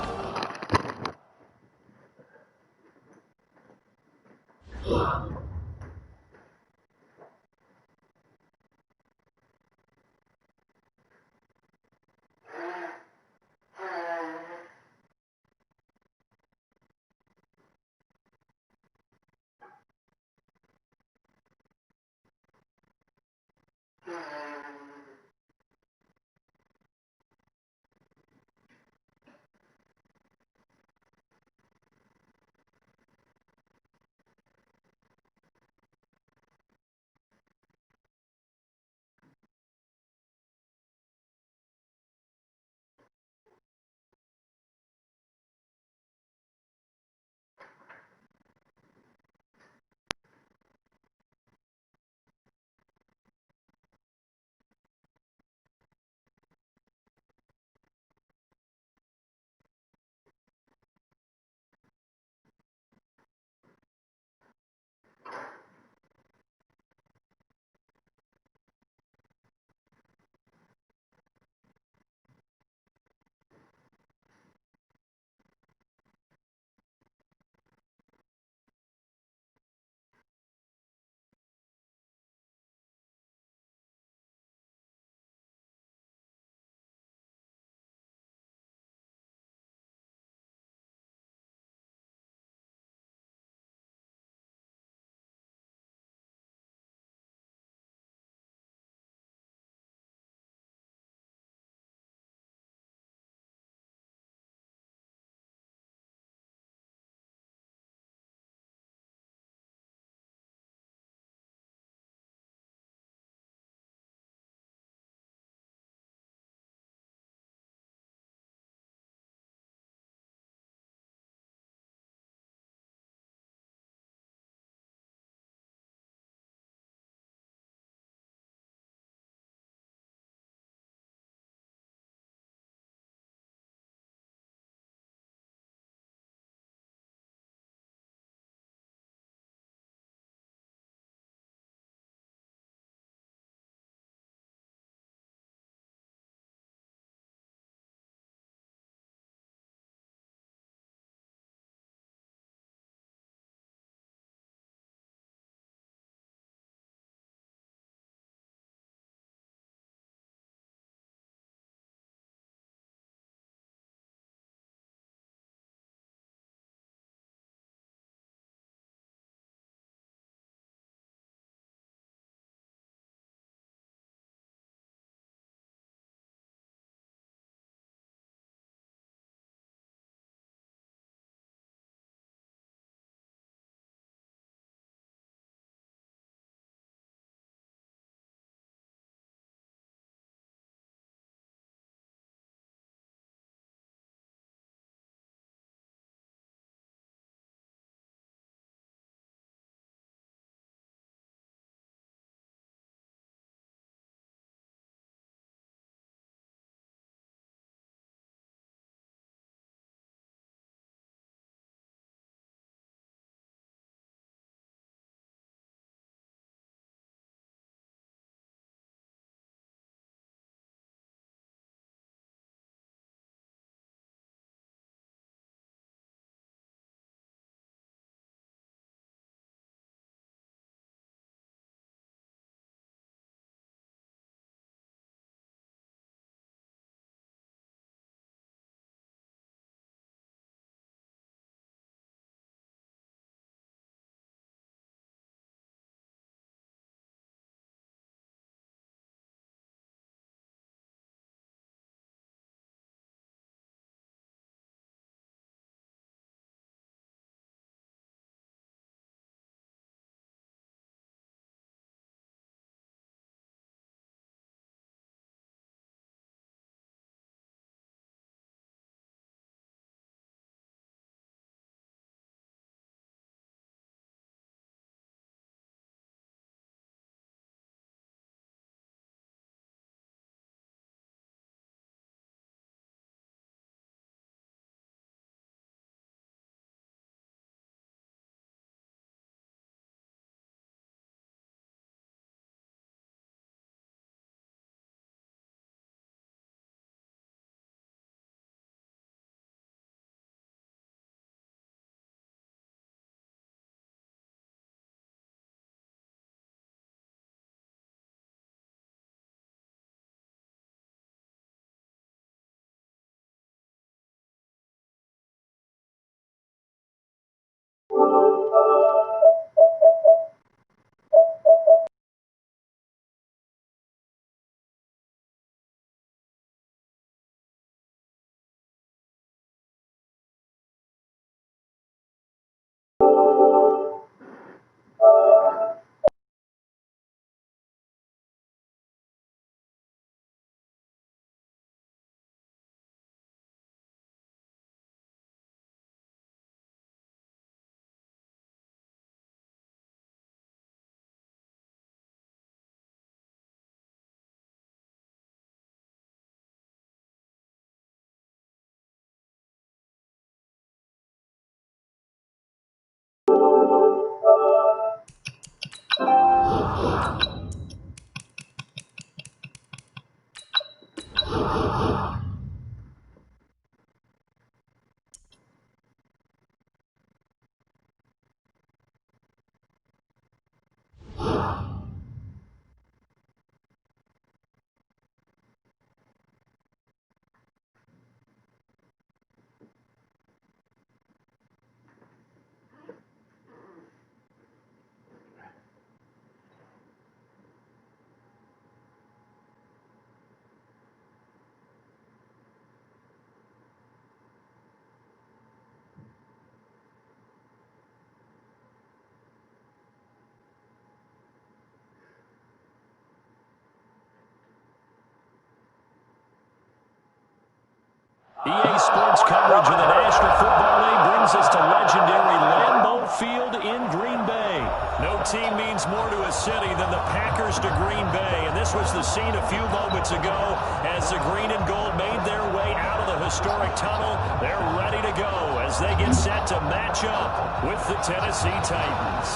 coverage of the National Football League brings us to legendary Lambeau Field in Green Bay. No team means more to a city than the Packers to Green Bay, and this was the scene a few moments ago as the green and gold made their way out of the historic tunnel. They're ready to go as they get set to match up with the Tennessee Titans.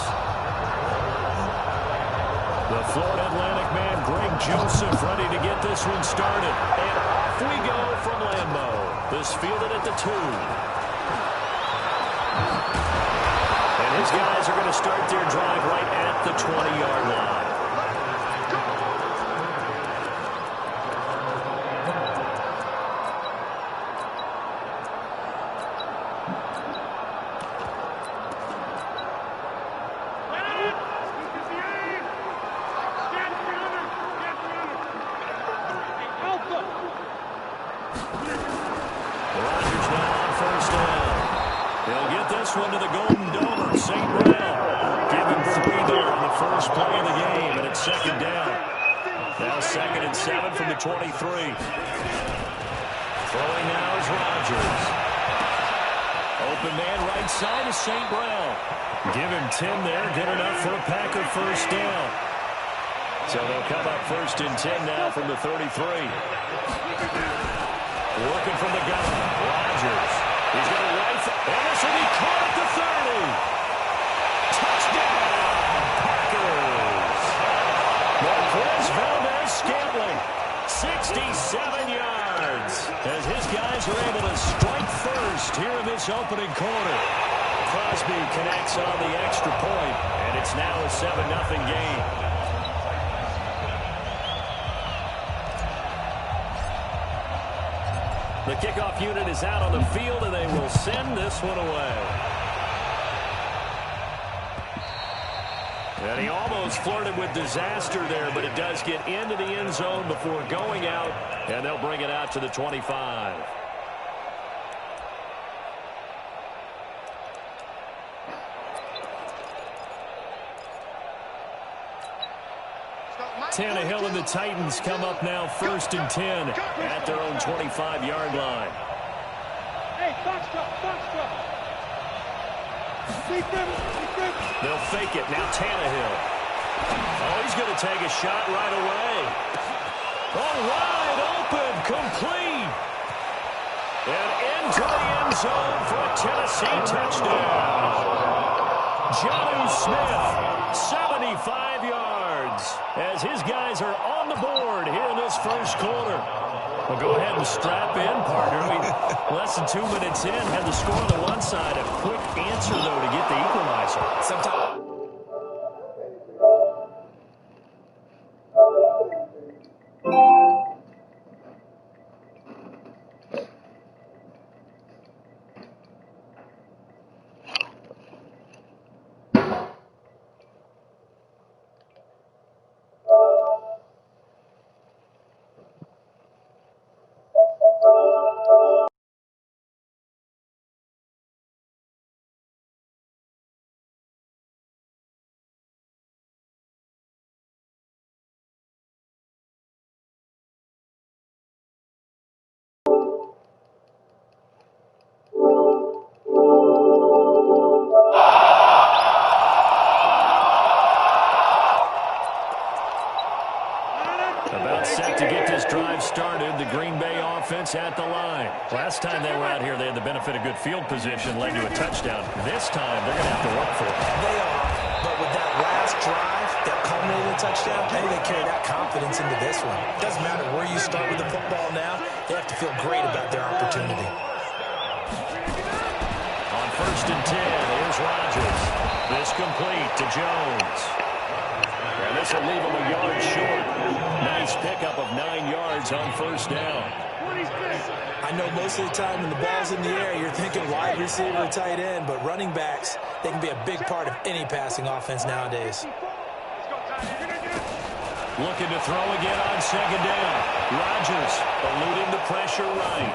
The Florida Atlantic man, Greg Joseph, ready to get this one started. And off we go from Lambeau. This fielded at the 2. And his guys are going to start their drive right at the 20-yard line. Rodgers now on first down. He'll get this one to the Golden Domer, St. Brown. Give him 3 there on the first play of the game, and it's second down. Now 2nd and 7 from the 23. Throwing now is Rodgers. Open man right side is St. Brown. Give him 10 there, good enough for a Packer first down. So they'll come up 1st and 10 now from the 33. Working from the gun, Rodgers. He's going to rifle. And this will be caught at the 30. Touchdown, Packers. Marquez Valdez-Scantling, 67 yards. As his guys are able to strike first here in this opening quarter. Crosby connects on the extra point, and it's now a 7-0 game. The kickoff unit is out on the field, and they will send this one away. And he almost flirted with disaster there, but it does get into the end zone before going out, and they'll bring it out to the 25. Tannehill and the Titans come up now 1st and 10 at their own 25-yard line. Hey, box drop. They'll fake it. Now Tannehill. Oh, he's going to take a shot right away. Oh, wide open, complete. And into the end zone for a Tennessee touchdown. Jonnu Smith, 75 yards, as his guys are on the board here in this first quarter. Well, go ahead and strap in, partner. Less than 2 minutes in, had the score on the one side. A quick answer, though, to get the equalizer. Sometimes. Started the Green Bay offense at the line. Last time they were out here, they had the benefit of good field position, led to a touchdown. This time, they're going to have to work for it. They are, but with that last drive that culminated in a touchdown, maybe they carry that confidence into this one. Doesn't matter where you start with the football now, they have to feel great about their opportunity. On 1st and 10, here's Rodgers. This complete to Jones. And this will leave him a yard short. Nice pickup of 9 yards on first down. I know most of the time when the ball's in the air, you're thinking wide receiver, tight end, but running backs, they can be a big part of any passing offense nowadays. Looking to throw again on 2nd down. Rodgers eluding the pressure right.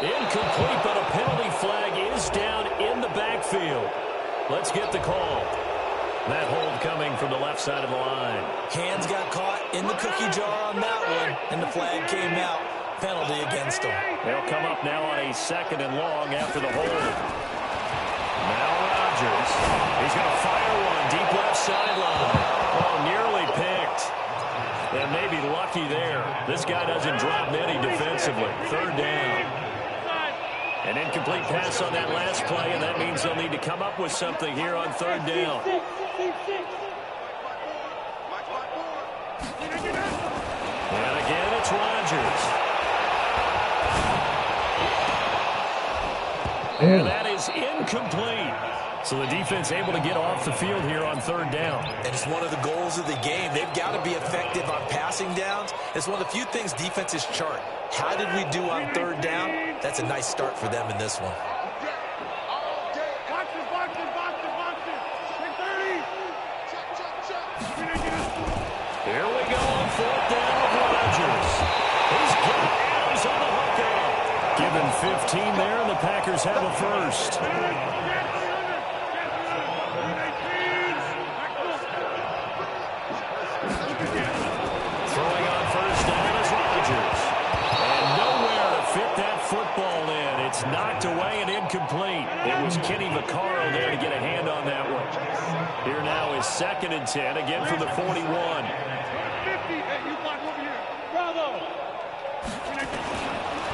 Incomplete, but a penalty flag is down in the backfield. Let's get the call. That hold coming from the left side of the line. Hands got caught in the cookie jar on that one, and the flag came out. Penalty against them. They'll come up now on a 2nd and long after the hold. Now Rodgers. He's going to fire one deep left sideline. Oh, nearly picked. And maybe lucky there. This guy doesn't drop many defensively. 3rd down. An incomplete pass on that last play, and that means they'll need to come up with something here on 3rd down. And again, it's Rodgers. And that is incomplete. So the defense able to get off the field here on 3rd down. And it's one of the goals of the game. They've got to be effective on passing downs. It's one of the few things defenses chart. How did we do on 3rd down? That's a nice start for them in this one. Here we go on 4th down with Rodgers. He's got Adams on the hookup. Given 15 there, and the Packers have a first. Throwing on 1st down is Rodgers. And nowhere to fit that football in. It's knocked away and incomplete. It was Kenny Vaccaro there to get a hand on that one. Here now is 2nd and 10, again from the 41.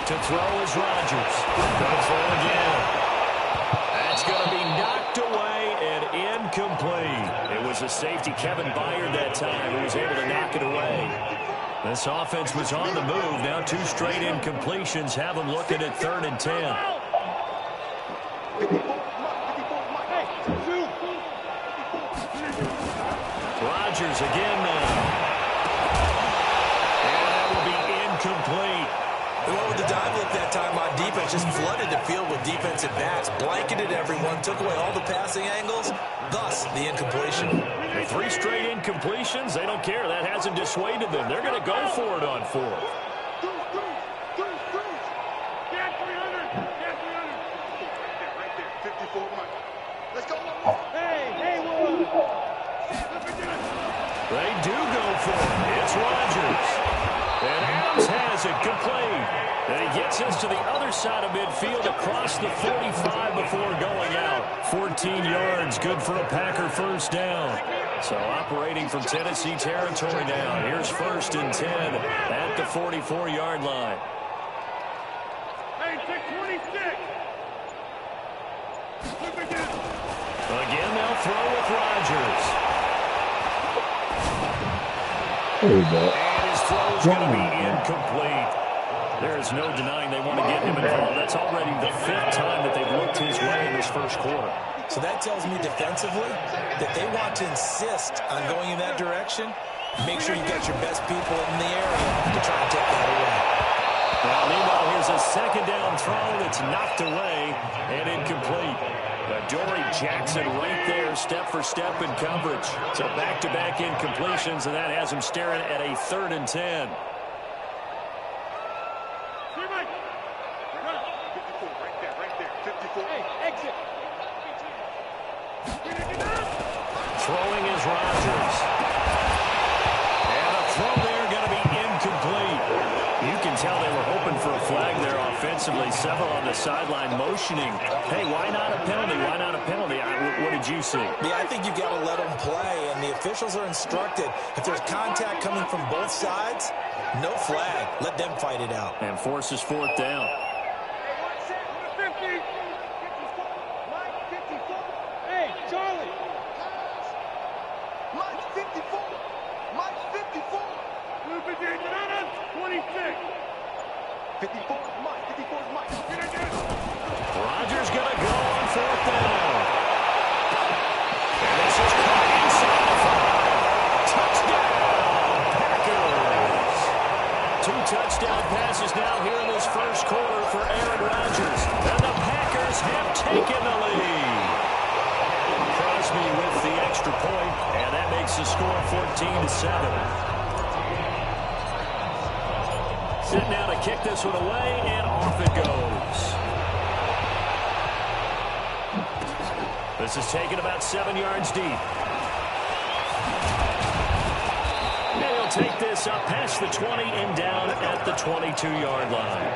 To throw is Rodgers. Going for it again. That's going to be knocked away and incomplete. It was a safety, Kevin Byard, that time, who was able to knock it away. This offense was on the move. Now 2 straight incompletions have them looking at 3rd and 10. Rodgers again now. And that will be incomplete. They went with the dive look that time on defense, just flooded the field with defensive backs, blanketed everyone, took away all the passing angles, thus the incompletion. 3 straight incompletions, they don't care. That hasn't dissuaded them. They're going to go for it on 4th. They do go for it. It's Rodgers. And Adams has it complete. And he gets us to the other side of midfield across the 45 before going out. 14 yards, good for a Packer first down. So operating from Tennessee territory now. Here's 1st and 10 at the 44-yard line. Again, they'll throw with Rodgers. And his throw is going to be incomplete. There is no denying they want to get him involved. That's already the 5th time that they've looked his way in this first quarter. So that tells me defensively that they want to insist on going in that direction. Make sure you got your best people in the area to try and take that away. Well, meanwhile, here's a 2nd down throw that's knocked away and incomplete. Dory Jackson right there, step for step in coverage. So back-to-back incompletions, and that has him staring at a 3rd and 10. Throwing is Rodgers. And a throw there going to be incomplete. You can tell they were hoping for a flag there offensively. Several on the sideline motioning. Hey, why not a penalty? Why not a penalty? What did you see? Yeah, I think you've got to let them play, and the officials are instructed. If there's contact coming from both sides, no flag. Let them fight it out. And forces 4th down. Hey, Charlie. Mike 54. Mike 54. 26. 54 is Mike. 54 is Mike. Rodgers going to go on 4th down. And this is caught inside the 5. Touchdown, Packers. 2 touchdown passes now here in this first quarter for Aaron Rodgers. And the Packers have taken the lead. Crosby with the extra point, and that makes the score 14-7. Sitting down to kick this one away, and off it goes. This is taken about 7 yards deep. And he'll take this up past the 20 and down at the 22-yard line.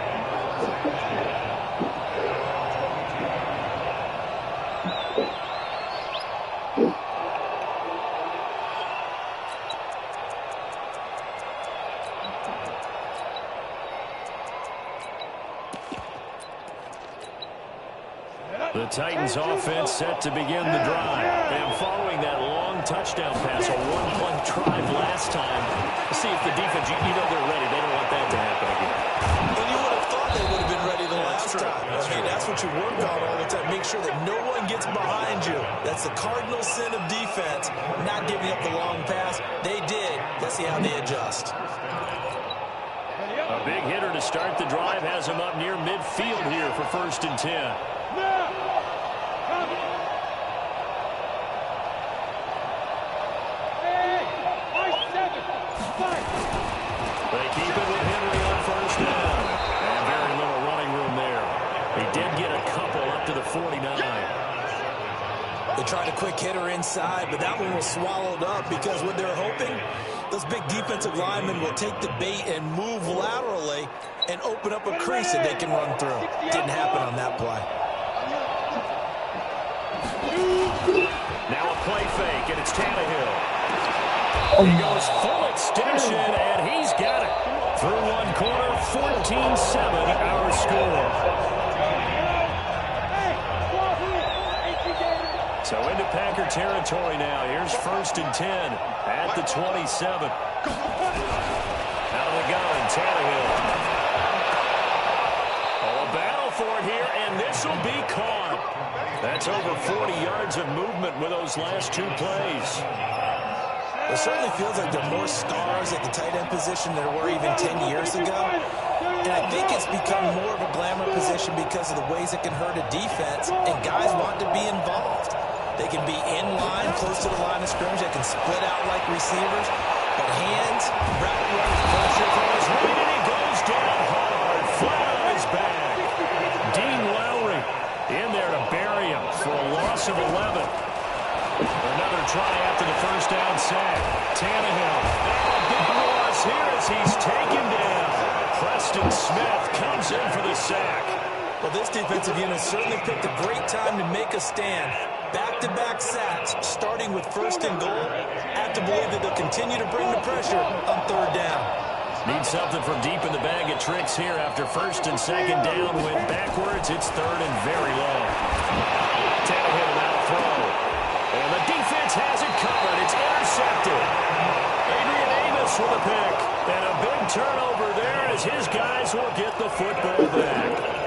The Titans offense set to begin the drive. And following that long touchdown pass, a one-play drive last time. Let's see if the defense, you know they're ready. They don't want that to happen again. And you would have thought they would have been ready the last time. That's what you work on all the time. Make sure that no one gets behind you. That's the cardinal sin of defense, not giving up the long pass. They did. Let's see how they adjust. A big hitter to start the drive has him up near midfield here for 1st and 10. They keep it with Henry on 1st down. And very little running room there. They did get a couple up to the 49. They tried a quick hitter inside, but that one was swallowed up because what they're hoping, those big defensive linemen will take the bait and move laterally and open up a crease that they can run through. Didn't happen on that play. Now a play fake, and it's Tannehill. He goes full extension, and he's got it. Through one quarter, 14-7, our score. So into Packer territory now. Here's 1st and 10 at the 27. Out of the gun, Tannehill. Oh, a battle for it here, and this will be caught. That's over 40 yards of movement with those last 2 plays. It certainly feels like there are more stars at the tight end position than there were even 10 years ago. And I think it's become more of a glamour position because of the ways it can hurt a defense, and guys want to be involved. They can be in line, close to the line of scrimmage. They can split out like receivers. But hands, wrapped around the pressure from his right, and he goes down hard, flat on his back. Dean Lowry in there to bury him for a loss of 11. Another try after the 1st down sack. Tannehill. And a big loss here as he's taken down. Preston Smith comes in for the sack. Well, this defensive unit certainly picked a great time to make a stand. Back-to-back sacks, starting with 1st and goal. I have to believe that they'll continue to bring the pressure on 3rd down. Need something from deep in the bag of tricks here after 1st and 2nd down. Went backwards. It's 3rd and very low. Tannehill now throw. And the defense has it covered. It's intercepted. Adrian Amos with a pick. And a big turnover there as his guys will get the football back.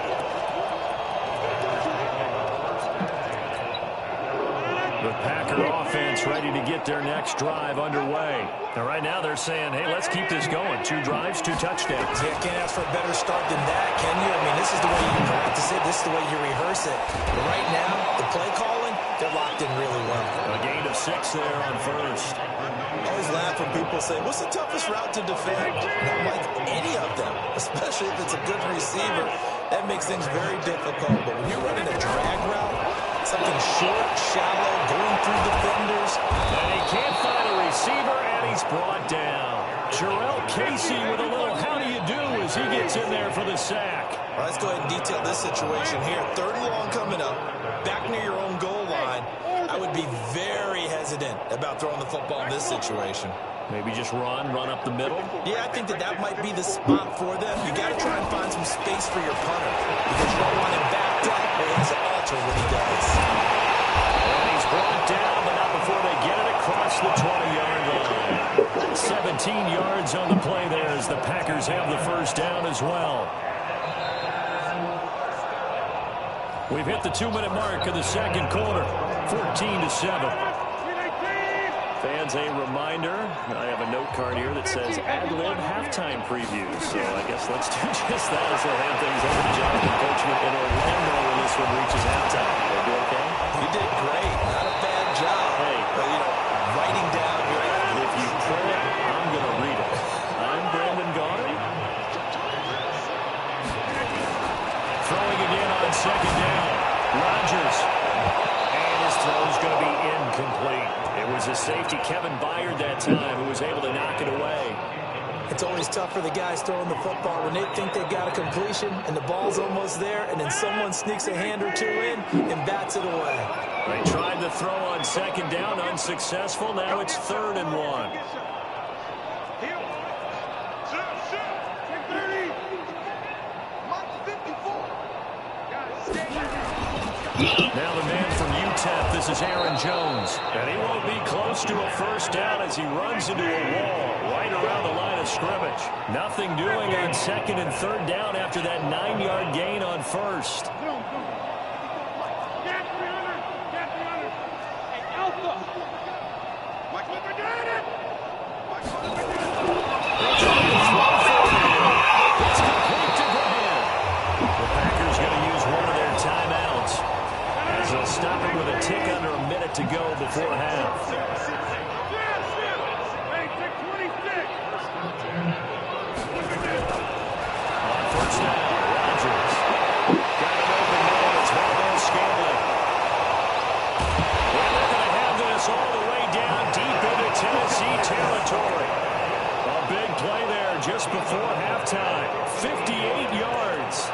The Packer offense ready to get their next drive underway. And right now they're saying, hey, let's keep this going. 2 drives, 2 touchdowns. Yeah, can't ask for a better start than that, can you? I mean, this is the way you practice it. This is the way you rehearse it. But right now, the play calling, they're locked in really well. A gain of 6 there on 1st. I always laugh when people say, what's the toughest route to defend? Not like any of them, especially if it's a good receiver. That makes things very difficult. But when you're running a drag route, something short, shallow, going through defenders. And he can't find a receiver, and he's brought down. Jarrell Casey with a little how do you do as he gets in there for the sack. All right, let's go ahead and detail this situation here. 3rd and long coming up, back near your own goal line. I would be very hesitant about throwing the football in this situation. Maybe just run up the middle. Yeah, I think that might be the spot for them. You got to try and find some space for your punter because you don't want him backed up or he has an alter when he does. And he's brought down, but not before they get it across the 20-yard line. 17 yards on the play there as the Packers have the 1st down as well. We've hit the 2-minute mark of the 2nd quarter. 14-7. Fans, a reminder, I have a note card here that says ad-lib halftime previews. So I guess let's do just that as we'll hand things over to Jonathan Coachman in Orlando when this one reaches halftime. Did I do okay? You did great. Not a bad job. Hey. But, writing down your If you print it, I'm going to read it. I'm Brandon Gaudry. Throwing again on 2nd down. Rodgers. And his throw's going to be incomplete. It was a safety, Kevin Byard, that time, who was able to knock it away. It's always tough for the guys throwing the football when they think they've got a completion and the ball's almost there, and then someone sneaks a hand or 2 in and bats it away. They tried the throw on 2nd down, unsuccessful. Now it's 3rd and 1. Now the man from UTEP, this is Aaron Jones. And he won't be close to a first down as he runs into a wall right around the line of scrimmage. Nothing doing on second and third down after that 9-yard gain on first. Stop it with a tick under a minute to go before half. On first down, Rodgers. Got an open man. It's Madden Scantling. Well, they're going to have this all the way down deep into Tennessee territory. A big play there just before halftime. 58 yards.